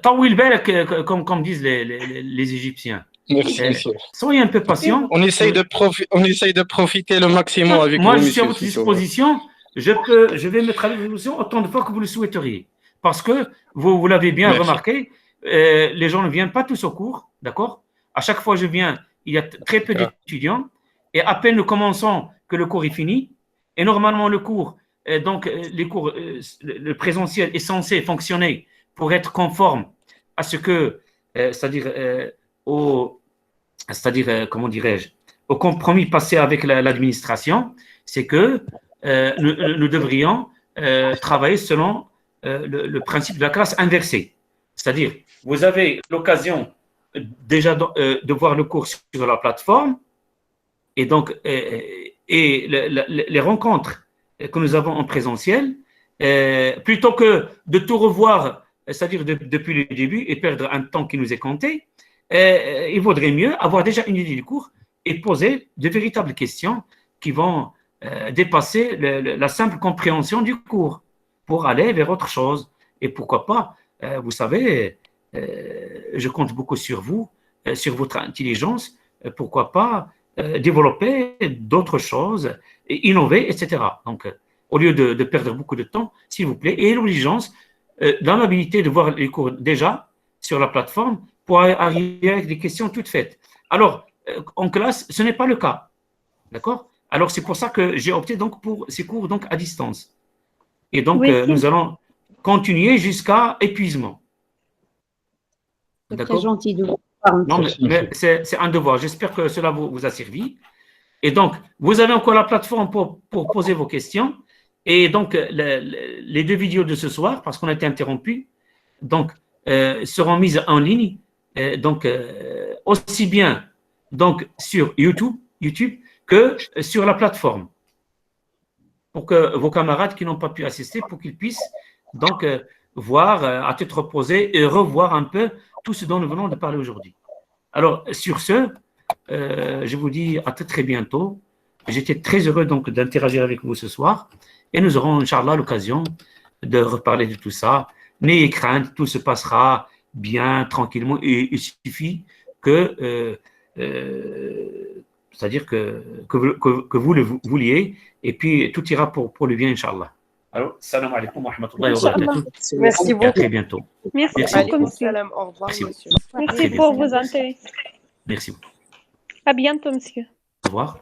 Tawil balak, comme disent les Égyptiens. Merci, monsieur. Soyez un peu patient. On essaye de profiter le maximum avec vous, moi, je monsieur. suis à votre disposition. Je vais mettre à votre disposition autant de fois que vous le souhaiteriez. Parce que, vous l'avez bien remarqué, les gens ne viennent pas tous au cours, d'accord? À chaque fois que je viens, il y a très peu d'étudiants. Et à peine nous commençons que le cours est fini. Et normalement, le cours, les cours, le présentiel est censé fonctionner pour être conforme à ce que, comment dirais-je, au compromis passé avec l'administration, c'est que nous devrions travailler selon le principe de la classe inversée. C'est-à-dire, vous avez l'occasion déjà de voir le cours sur la plateforme et donc les rencontres que nous avons en présentiel, plutôt que de tout revoir, c'est-à-dire depuis le début et perdre un temps qui nous est compté, il vaudrait mieux avoir déjà une idée du cours et poser de véritables questions qui vont dépasser la simple compréhension du cours pour aller vers autre chose. Et pourquoi pas, vous savez, je compte beaucoup sur vous, sur votre intelligence, pourquoi pas développer d'autres choses, innover, etc. Donc, au lieu de perdre beaucoup de temps, s'il vous plaît, et l'urgence, l'amabilité de voir les cours déjà sur la plateforme pour arriver avec des questions toutes faites. Alors, en classe, ce n'est pas le cas. D'accord? Alors, c'est pour ça que j'ai opté donc pour ces cours donc, à distance. Et donc, Oui, nous allons continuer jusqu'à épuisement. C'est très D'accord? gentil de vous voir, Non, monsieur. mais c'est un devoir. J'espère que cela vous a servi. Et donc, vous avez encore la plateforme pour poser vos questions. Et donc, les 2 vidéos de ce soir, parce qu'on a été interrompu, donc, seront mises en ligne. Donc, aussi bien donc, sur YouTube que sur la plateforme. Pour que vos camarades qui n'ont pas pu assister, pour qu'ils puissent donc voir à tête reposée et revoir un peu tout ce dont nous venons de parler aujourd'hui. Alors, sur ce, je vous dis à très bientôt. J'étais très heureux donc d'interagir avec vous ce soir et nous aurons, Inch'Allah, l'occasion de reparler de tout ça. N'ayez crainte, tout se passera bien, tranquillement, et il suffit que, c'est-à-dire que vous le vouliez, et puis tout ira pour le bien, Inch'Allah. Alors, salam alaikum wa rahmatullahi wa barakatuh. Merci Et à beaucoup. très bientôt. Merci Merci beaucoup, beaucoup. monsieur. Salam, au revoir, Merci. monsieur. Merci Très bien. pour vos intérêts. Merci beaucoup. À bientôt, monsieur. Au revoir.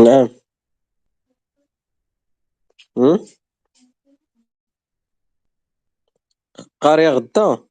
نعم. قارية غدا.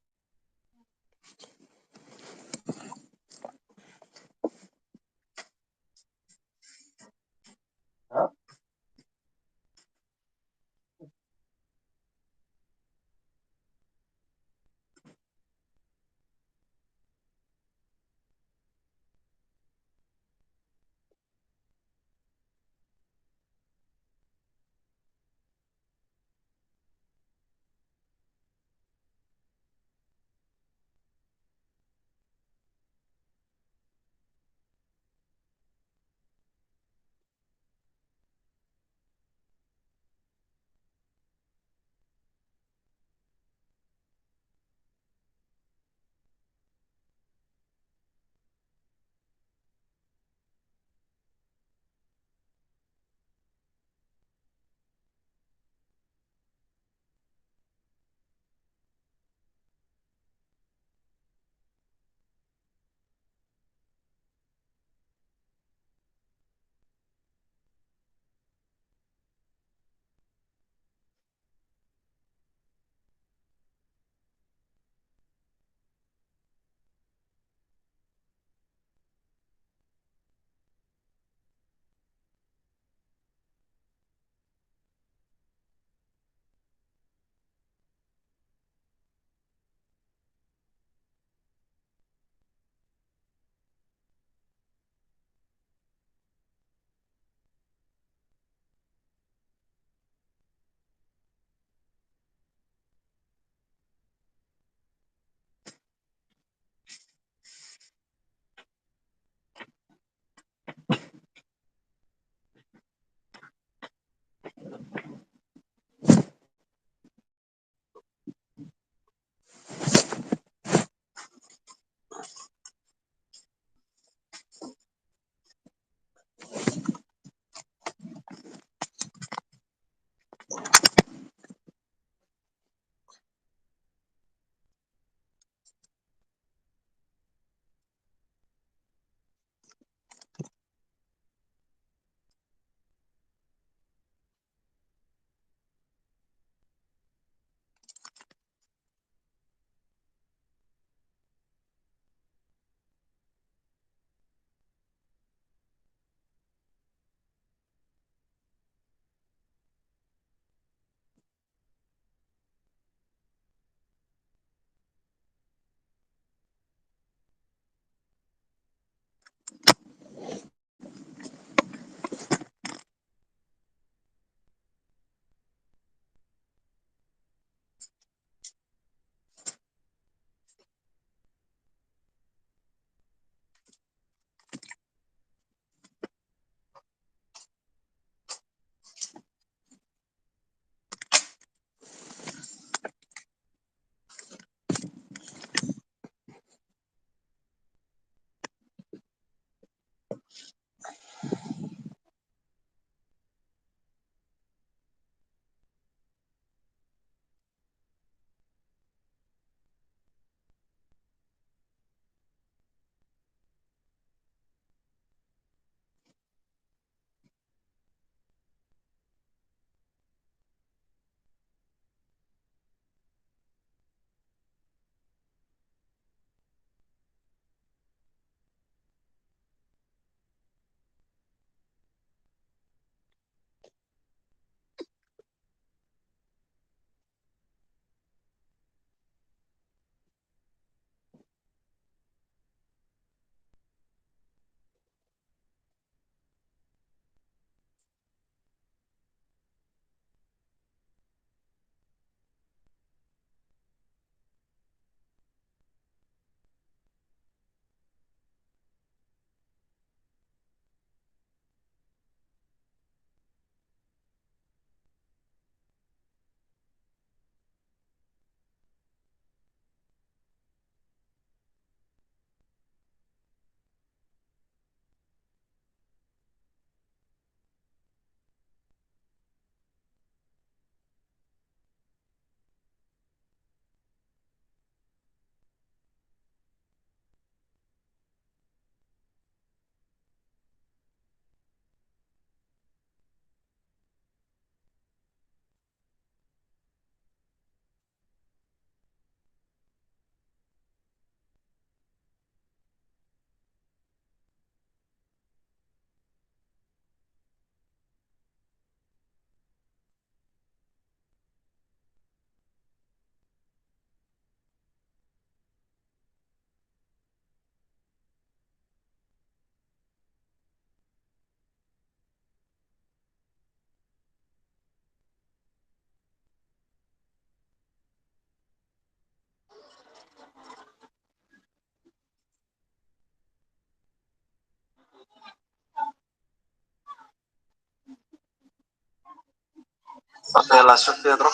صافي يلاه شوف يضرب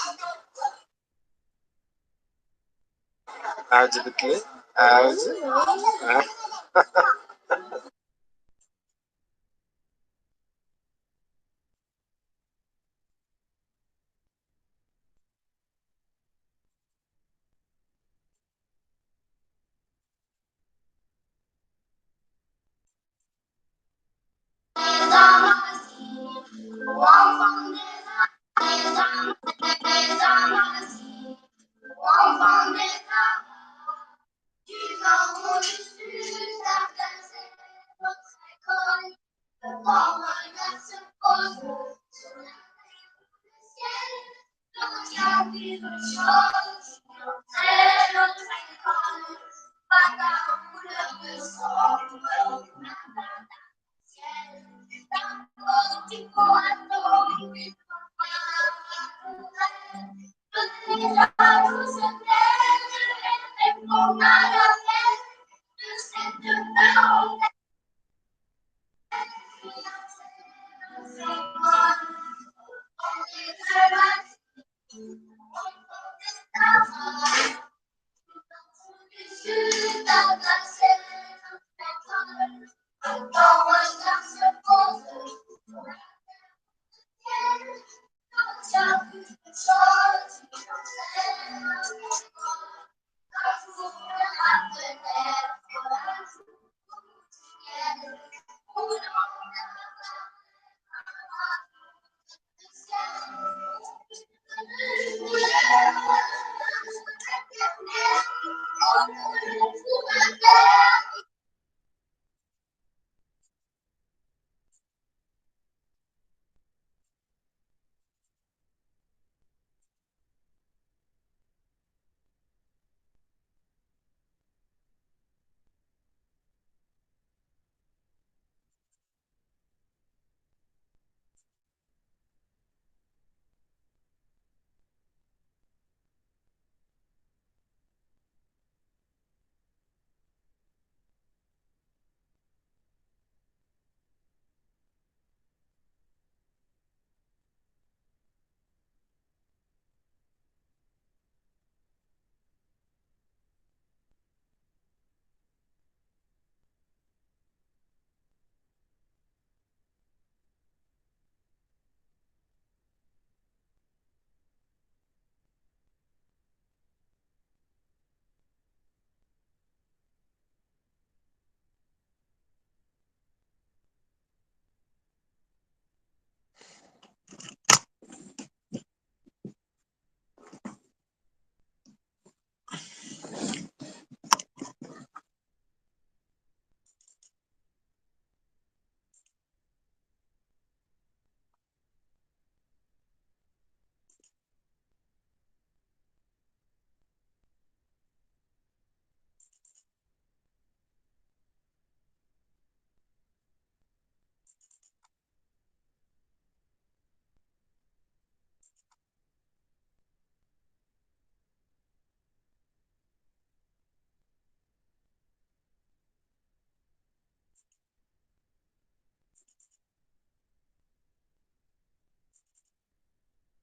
عجبك لي عاود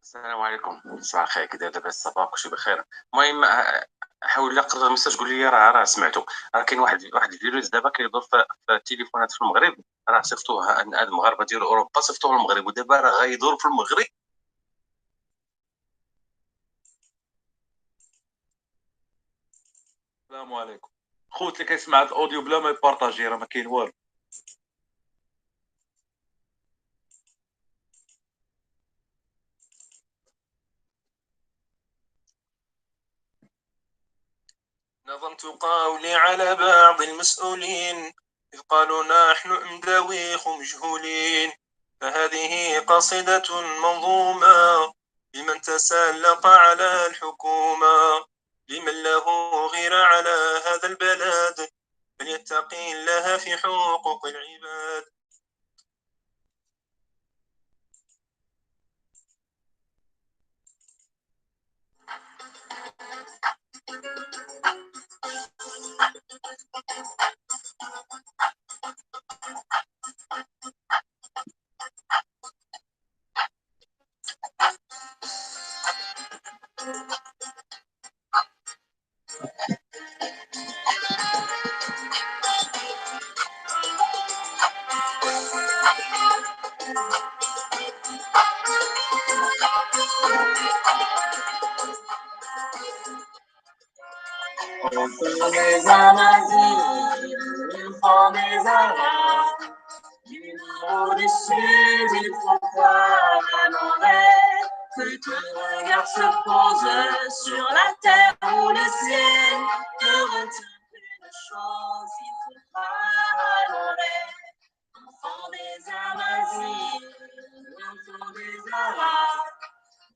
السلام عليكم. صباح الخير، كي داير لاباس؟ صباح كلشي بخير. المهم حاول لا قرر الميساج قول لي راه سمعته. راه كاين واحد الفيروس دابا كيدور في التليفونات في المغرب. راه صيفطوه هاد المغاربه ديال اوروبا، صيفطوه للمغرب، ودابا راه غيدور في المغرب. السلام عليكم خوت اللي كيسمع هاد الاوديو بلا ما يبارطاجي، راه ما كاين والو. نظمت قولي على بعض المسؤولين إذ قالوا نحن أمداويخ مجهولين، فهذه قصيدة منظومة لمن تسلط على الحكومة، لمن له غيرة على هذا البلد فليتقي الله في حقوق العباد. Enfants des Amazirs, enfants des Arabes, du nord au du sud, il faut croire à nos rêves, que ton regard se pose sur la terre ou le ciel, ne retiens qu'une chose, il faut croire à nos rêves. Enfants des Amazirs, enfants des Arabes,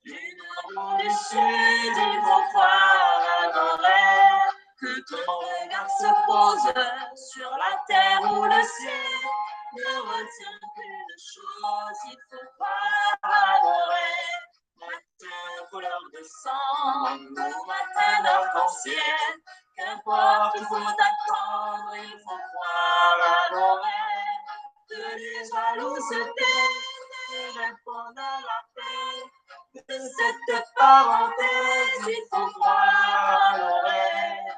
du nord au du sud, il faut croire à nos rêves, que ton regard se pose sur la terre ou le ciel, ne retiens qu'une chose, il faut croire à nos rêves. Matin couleur de sang, ou matin d'arc-en-ciel, qu'importe, il faut attendre, il faut croire à nos rêves, que les jaloux se taisent et répondent à l'appel. De cette parenthèse, il faut croire à nos rêves.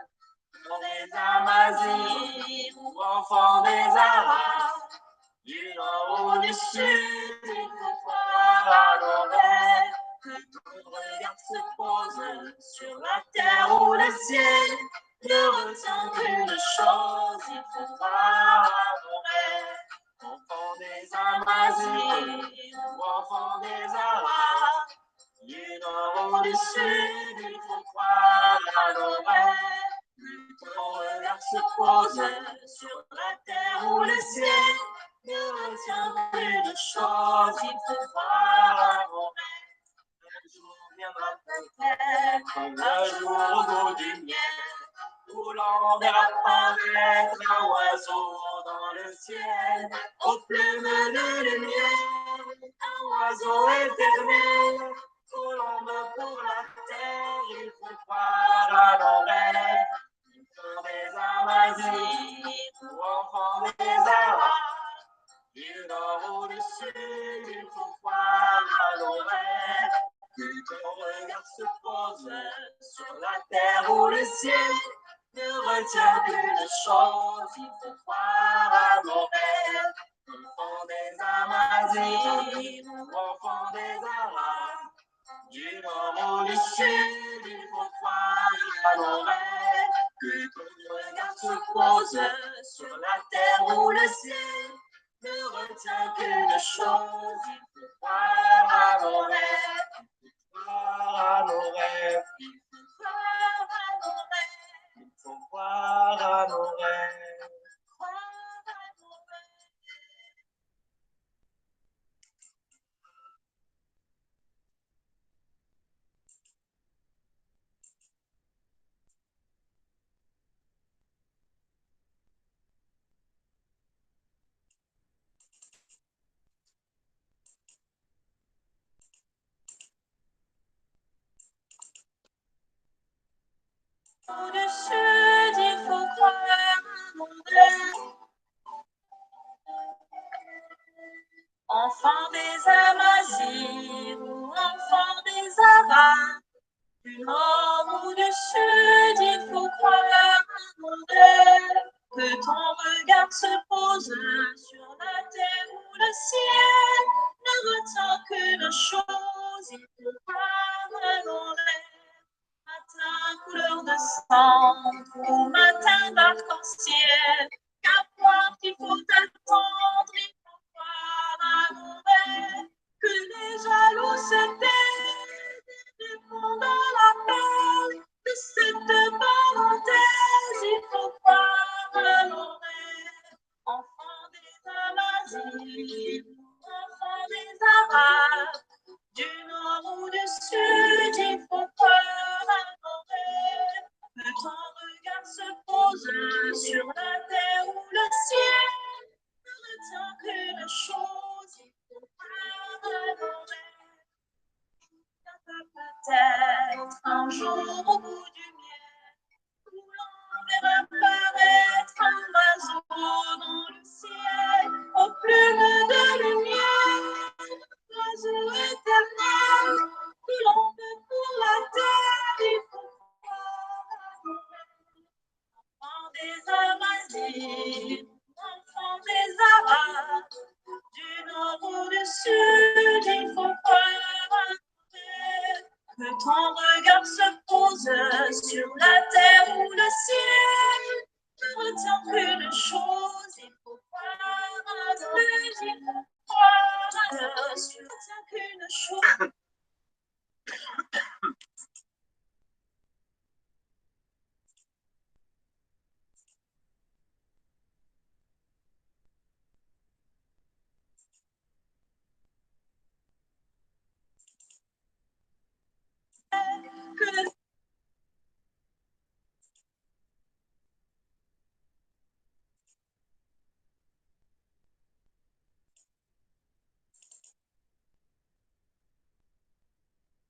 Enfants des Amazirs ou enfants des Arabes, du nord ou du sud, il faut croire à nos rêves, que ton regard se pose sur la terre ou le ciel, ne retiens qu'une chose, il faut croire à nos rêves. Enfants des Amazirs ou enfants des Arabes, du nord ou du sud, il faut croire à nos rêves, que ton regard se pose sur la terre ou le ciel, ne retiens qu'une chose, il faut croire à nos rêves. Un jour viendra peut-être, un jour au bout du miel, où l'on verra paraître un oiseau dans le ciel, aux plumes de lumière, un oiseau éternel, colombe pour la terre, il faut croire à nos rêves. Enfants des Amazirs ou enfants des Arabes, du nord ou du sud, il faut croire à nos rêves, que ton regard se pose sur la terre ou le ciel, ne retiens qu'une chose, il faut croire à nos rêves. Enfants des Amazirs ou enfants des Arabes, du nord ou du sud, il faut croire à nos rêves, que ton regard se pose sur la terre ou le ciel, ne retiens qu'une chose, il faut croire à nos rêves. Croire à nos rêves, il faut croire à nos rêves, il faut croire à nos rêves, croire à nos rêves. Au du sud, il faut croire à nos rêves. Enfants des Amazirs ou enfants des Arabes, du nord ou du sud, il faut croire à nos rêves, que ton regard se pose sur la terre ou le ciel, ne retiens qu'une chose, il faut croire à nos rêves. Matin couleur de sang, ou matin d'arc-en-ciel, qu'importe, il faut attendre, il faut croire à nos rêves, que les jaloux se taisent et répondent à l'appel. De cette parenthèse, il faut croire à nos rêves. Enfants des Amazirs, enfants des Arabes, du nord ou du sud, il faut croire à nos rêves, que ton regard se pose sur la terre ou le ciel, ne retiens qu'une chose, il faut croire à nos rêves. Peut-être un jour au bout du miel, où l'on verra apparaître un oiseau dans le ciel, aux plumes de lumière, l'oiseau éternel, que l'on veut pour la terre, il faut croire à nos rêves. Enfants des Amazirs, enfants des Arabes, du nord ou du sud, il faut croire à nos rêves, que ton regard se pose sur la terre ou le ciel. le chose.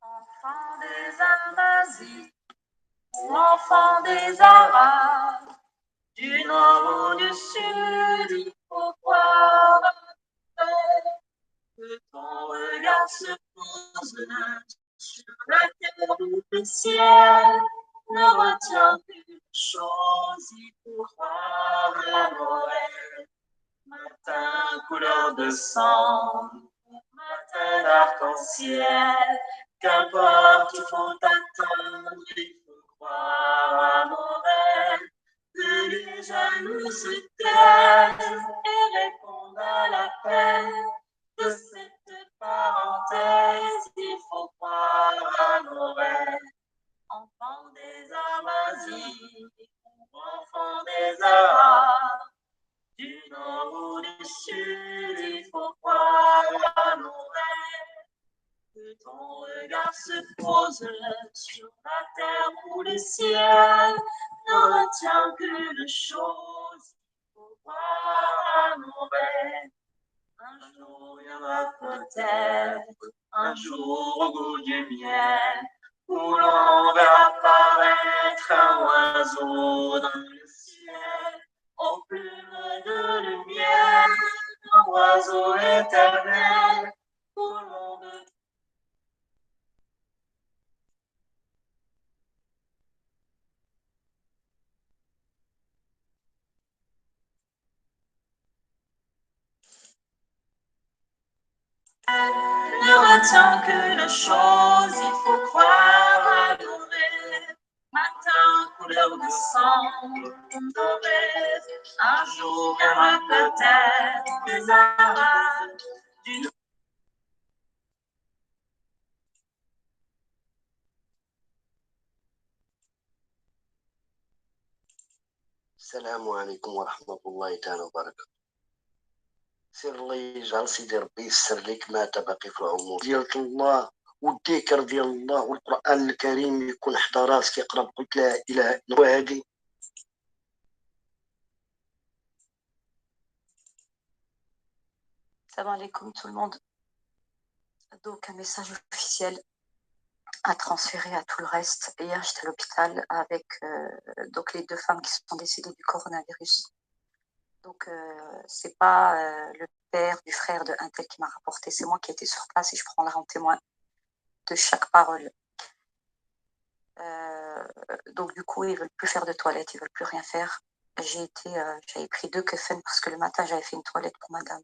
Enfant des Amazies, enfant des Arabes, du nord ou du sud, il faut croire que ton regard se pose sur la terre ou le ciel. Ne retiens qu'une chose, il faut croire à Noël. Matin couleur de sang, matin d'arc-en-ciel, qu'importe, il faut attendre, il faut croire à Noël. Que les jaloux se taisent et répondent à l'appel de cette parenthèse, il faut croire à Noël. Enfant des Amazies, enfant des Arabes, du nord ou du sud, il faut croire à Noël. Que ton regard se pose sur la terre ou le ciel. Ne retiens qu'une chose, il faut croire à Noël. Un jour viendra peut-être, un jour au goût du miel, où l'on verra apparaître un oiseau dans le ciel, aux plumes de lumière, un oiseau éternel, où l'on veut. Ne retiens qu'une chose, il faut croire à Noël. Matin, couleur de sang, Noël. Un jour viendra peut-être des Arabes du السلام عليكم ورحمة الله تعالى وبركاته. سير الله يجعل سيدي ربي يسر لك ما تبقي في العمر ديال الله والذكر ديال الله والقرآن الكريم يكون حدا راسك يقرا قلت لا إله إلا الله. هذه Salam alaikum tout le monde. Donc un message officiel à transférer à tout le reste. Hier j'étais à l'hôpital avec donc les 2 femmes qui sont décédées du coronavirus. Donc c'est pas le père du frère de un tel qui m'a rapporté, c'est moi qui étais sur place et je prendrai en témoin de chaque parole. Donc du coup ils veulent plus faire de toilette, ils veulent plus rien faire. J'avais pris 2 kefen parce que le matin j'avais fait une toilette pour madame.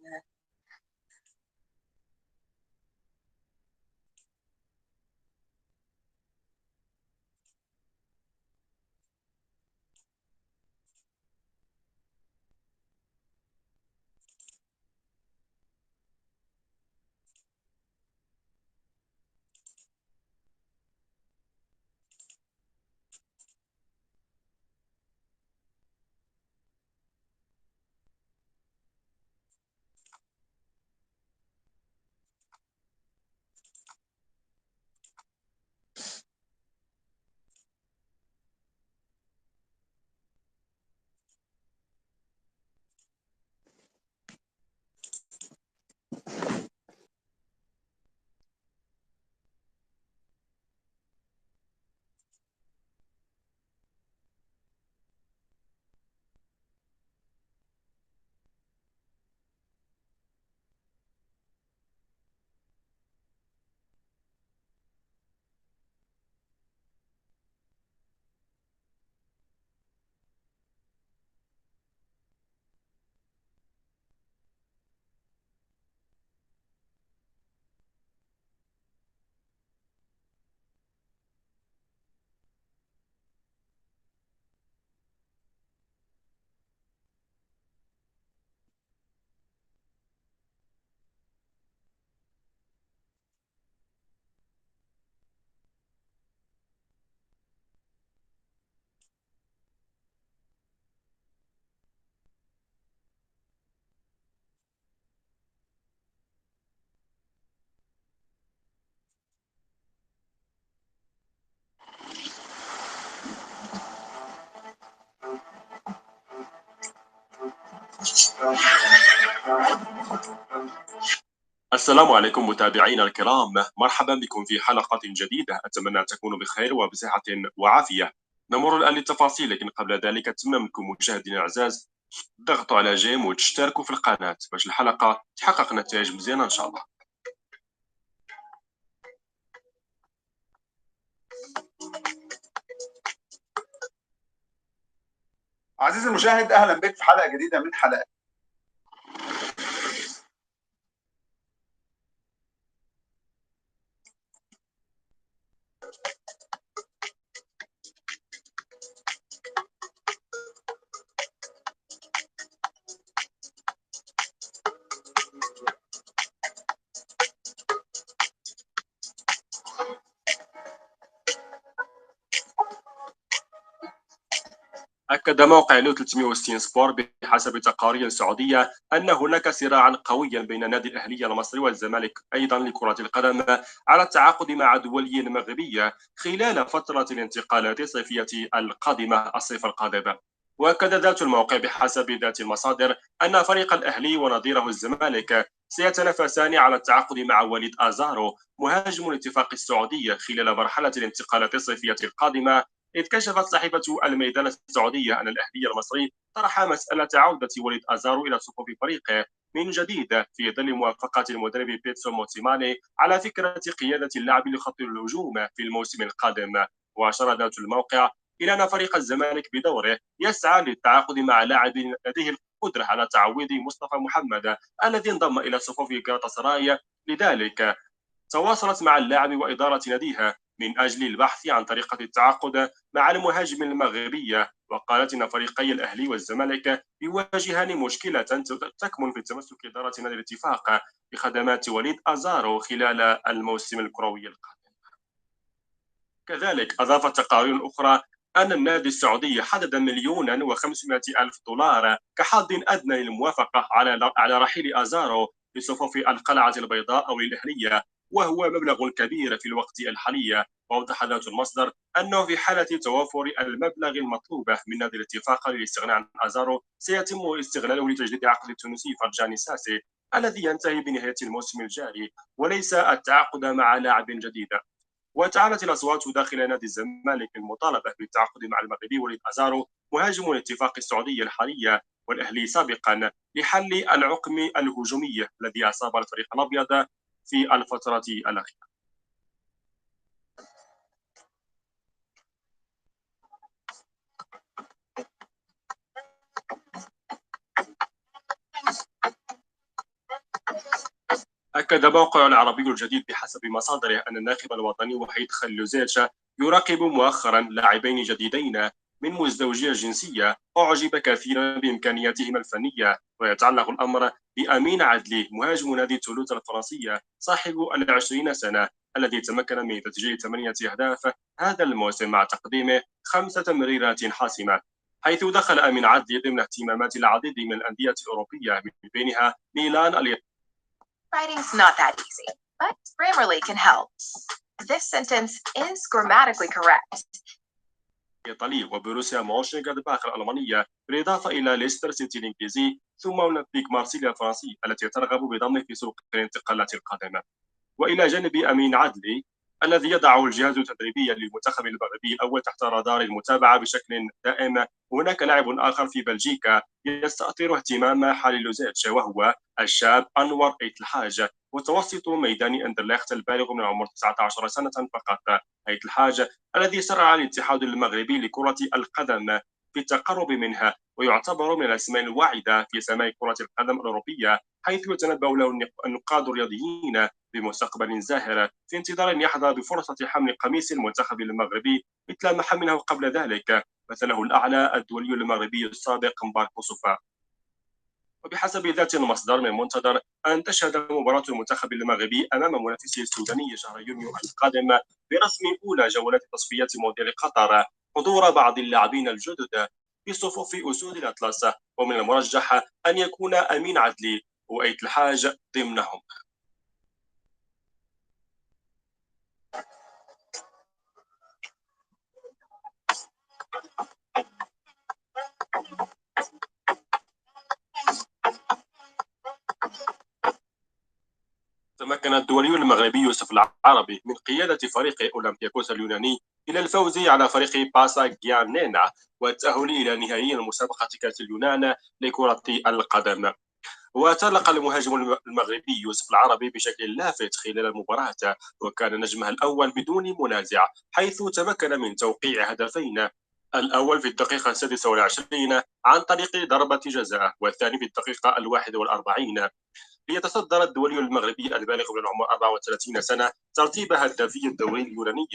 السلام عليكم متابعينا الكرام، مرحبا بكم في حلقة جديدة. أتمنى أن تكونوا بخير وبصحة وعافية. نمر الآن للتفاصيل، لكن قبل ذلك أتمنى منكم مشاهدينا الأعزاء ضغطوا على جيم وتشتركوا في القناة باش الحلقة تحقق نتائج مزيانة إن شاء الله. عزيزي المشاهد، أهلا بك في حلقة جديدة من حلقات أكد موقع لو 360 سبور بحسب تقارير سعودية أن هناك صراعا قويا بين نادي الأهلي المصري والزمالك أيضا لكرة القدم على التعاقد مع دولي مغربية خلال فترة الانتقالات الصيفية القادمة الصيف القادم. وأكد ذات الموقع بحسب ذات المصادر أن فريق الأهلي ونظيره الزمالك سيتنافسان على التعاقد مع وليد أزارو مهاجم الاتفاق السعودي خلال مرحلة الانتقالات الصيفية القادمة. إذ كشفت صحيفة الميدان السعودية أن الأهلي المصري طرح مسألة عودة وليد أزارو إلى صفوف فريقه من جديد في ظل موافقة المدرب بيتسو موتيماني على فكرة قيادة اللاعب لخط الهجوم في الموسم القادم. وأشار ذات الموقع إلى أن فريق الزمالك بدوره يسعى للتعاقد مع لاعب لديه القدرة على تعويض مصطفى محمد الذي انضم إلى صفوف جالاطاسراي. لذلك تواصلت مع اللاعب وإدارة ناديها من أجل البحث عن طريقة التعاقد مع المهاجم المغربي. وقالت إن فريقي الأهلي والزمالك يواجهان مشكلة تكمن في تمسك إدارة نادي الاتفاق بخدمات وليد أزارو خلال الموسم الكروي القادم. كذلك أضافت تقارير أخرى أن النادي السعودي حدد $1,500,000 كحد أدنى للموافقة على رحيل أزارو لصفوف القلعة البيضاء أو الأهلية، وهو مبلغ كبير في الوقت الحالي. وأوضح ذات المصدر أنه في حالة توافر المبلغ المطلوب من نادي الاتفاق للاستغناء عن أزارو سيتم استغلاله لتجديد عقد التونسي فرجاني ساسي الذي ينتهي بنهاية الموسم الجاري، وليس التعاقد مع لاعب جديد. وتعالت الأصوات داخل نادي الزمالك المطالبة بالتعاقد مع المغربي وليد أزارو مهاجم الاتفاق السعودي الحالي والأهلي سابقا لحل العقم الهجومي الذي أصاب الفريق الأبيض في الفترة الأخيرة. أكد موقع العربي الجديد بحسب مصادره أن الناخب الوطني وحيد خلوزيتش يراقب مؤخرا لاعبين جديدين من مزدوجي الجنسية أعجب كثيرا بإمكانياتهما الفنية. ويتعلق الأمر بأمين عدلي مهاجم نادي تولوز الفرنسي صاحب 20 سنة الذي تمكن من تسجيل 8 أهداف هذا الموسم مع تقديمه 5 تمريرات حاسمة، حيث دخل أمين عدلي ضمن اهتمامات العديد من الأندية الأوروبية من بينها ميلان. Writing's not that easy, but Grammarly can help. This sentence is grammatically correct. الإيطالي وبروسيا مونشنغلادباخ الألمانية، بالإضافة إلى ليستر سيتي الإنجليزي ثم أولمبيك مارسيليا الفرنسي التي ترغب بضمه في سوق الانتقالات القادمة. وإلى جانب أمين عدلي الذي يضع الجهاز التدريبي للمنتخب المغربي الأول تحت رادار المتابعة بشكل دائم، هناك لاعب آخر في بلجيكا يستأثر اهتمام حاليلوزيتش وهو الشاب أنور أيت الحاج متوسط ميدان أندرليخت البالغ من العمر 19 سنة فقط. أيت الحاج الذي سرع الاتحاد المغربي لكرة القدم في التقرب منها ويعتبر من الأسماء الواعدة في سماء كرة القدم الأوروبية، حيث يتنبأ له النقاد الرياضيين بمستقبل زاهر في انتظار أن يحظى بفرصة حمل قميص المنتخب المغربي مثل ما حمله قبل ذلك مثله الأعلى الدولي المغربي السابق مبارك صفا. وبحسب ذات المصدر من المنتظر أن تشهد مباراة المنتخب المغربي أمام منافسه السوداني شهر يونيو القادم برسم أولى جولات تصفيات مونديال قطر حضور بعض اللاعبين الجدد في صفوف أسود الأطلس، ومن المرجح أن يكون أمين عدلي وأيت الحاج ضمنهم. تمكن الدولي المغربي يوسف العربي من قيادة فريق أولمبياكوس اليوناني إلى الفوز على فريق باسا جيانينا والتأهل إلى نهائي مسابقة كأس اليونان لكرة القدم. وتألق المهاجم المغربي يوسف العربي بشكل لافت خلال المباراة، وكان نجمها الأول بدون منازع، حيث تمكن من توقيع هدفين، الأول في الدقيقة 26 عن طريق ضربة جزاء، والثاني في الدقيقة 41، ليتصدر الدولي المغربي البالغ من العمر 34 سنة ترتيب هدافي الدوري اليوناني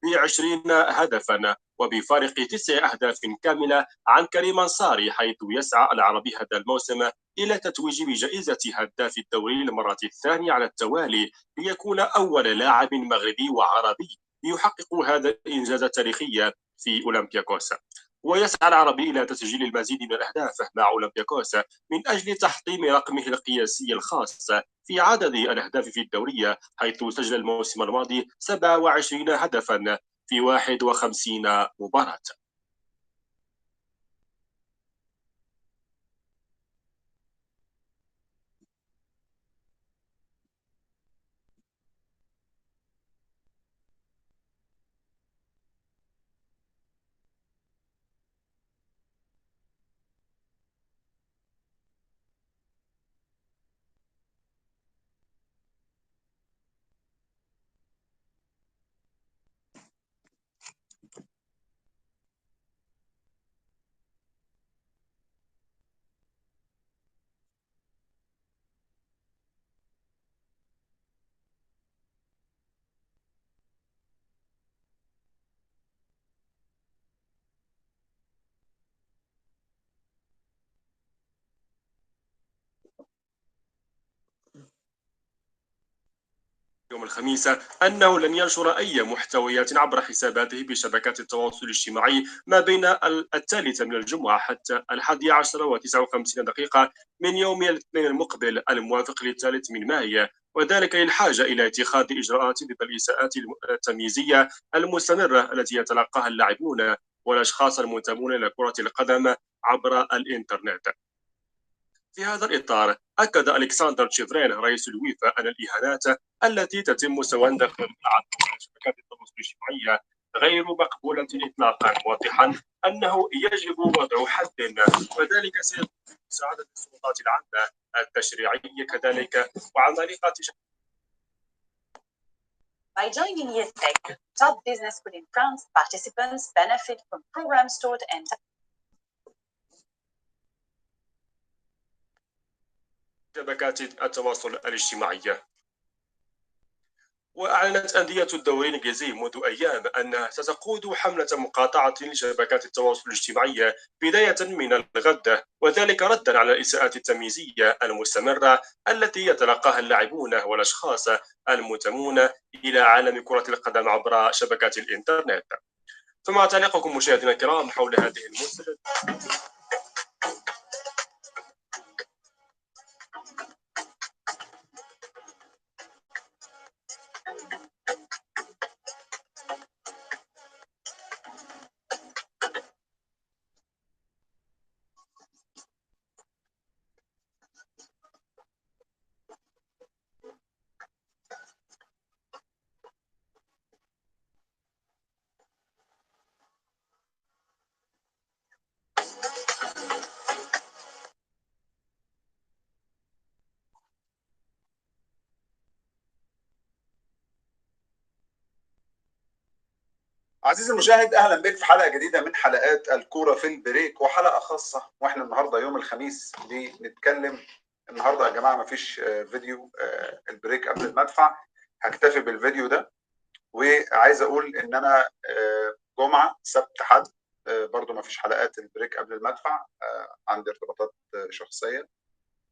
ب20 هدفا، وبفارق 9 أهداف كاملة عن كريم أنصاري، حيث يسعى العربي هذا الموسم إلى تتويج بجائزة هداف الدوري للمرة الثانية على التوالي، ليكون أول لاعب مغربي وعربي يحقق هذا الإنجاز التاريخي في أولمبياكوس. ويسعى العربي إلى تسجيل المزيد من الأهداف مع أولمبياكوس من أجل تحطيم رقمه القياسي الخاص في عدد الأهداف في الدوري، حيث سجل الموسم الماضي 27 هدفا في 51 مباراة. يوم الخميس أنه لن ينشر أي محتويات عبر حساباته بشبكات التواصل الاجتماعي ما بين 3 من الجمعة حتى 11:59 من يوم الاثنين المقبل الموافق 3 من مايو، وذلك للحاجة إلى اتخاذ إجراءات ضد الإساءات التمييزية المستمرة التي يتلقاها اللاعبون والأشخاص المنتمون إلى كرة القدم عبر الإنترنت. في هذا الإطار أكد ألكسندر تشيفرين رئيس الويفا أن الإهانات التي تتم سواء داخل الملعب أو على شبكات التواصل الاجتماعي غير مقبولة إطلاقا، موضحا أنه يجب وضع حد، وذلك سيكون بمساعدة السلطات العامة التشريعية كذلك وعمالقة. By joining YesTech, top business school in France, participants benefit from programs taught and شبكات التواصل الاجتماعي. وأعلنت أندية الدوري الإنجليزي منذ أيام أنها ستقود حملة مقاطعة لشبكات التواصل الاجتماعي بداية من الغد، وذلك ردا على الإساءات التمييزية المستمرة التي يتلقاها اللاعبون والأشخاص المنتمون إلى عالم كرة القدم عبر شبكات الإنترنت. فما تعليقكم مشاهدينا الكرام حول هذه المسألة؟ عزيزي المشاهد، اهلا بك في حلقه جديده من حلقات الكوره في البريك، وحلقه خاصه واحنا النهارده يوم الخميس بنتكلم. النهارده يا جماعه مفيش فيديو البريك قبل المدفع، هكتفي بالفيديو ده. وعايز اقول ان انا جمعه سبت حد برضو مفيش حلقات البريك قبل المدفع، عندي ارتباطات شخصيه،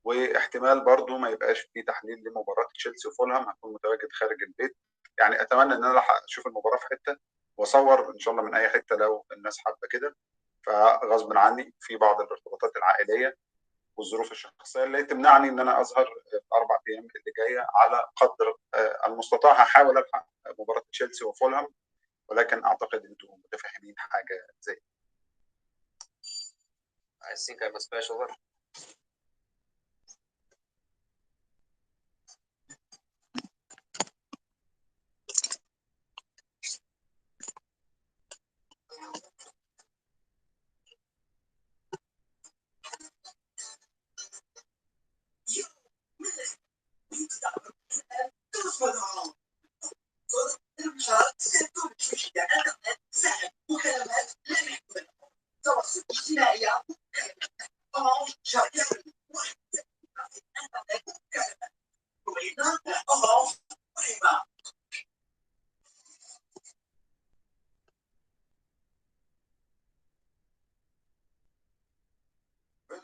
واحتمال برضو ما يبقاش في تحليل لمباراه تشيلسي وفولهام، هكون متواجد خارج البيت. يعني اتمنى ان انا اشوف المباراه في حته واصور ان شاء الله من اي حته لو الناس حابه كده، فغصب عني في بعض الارتباطات العائليه والظروف الشخصيه اللي تمنعني ان انا اظهر ال4 ايام اللي جايه. على قدر المستطاع هحاول الحق مباراه تشيلسي وفولهام، ولكن اعتقد انتم متفاهمين حاجه زي I think I'm a special one.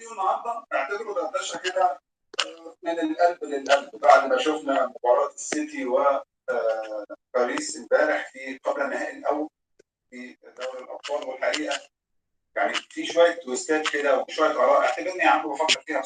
فيه النهارده اعتبره دردشه كده من القلب للقلب بعد ما شفنا مباراه السيتي وباريس امبارح في قبل النهائي الاول في دوري الابطال. والحقيقه يعني في شويه تويستات كده وشويه اراء اعتبرني يا عم بفكر فيها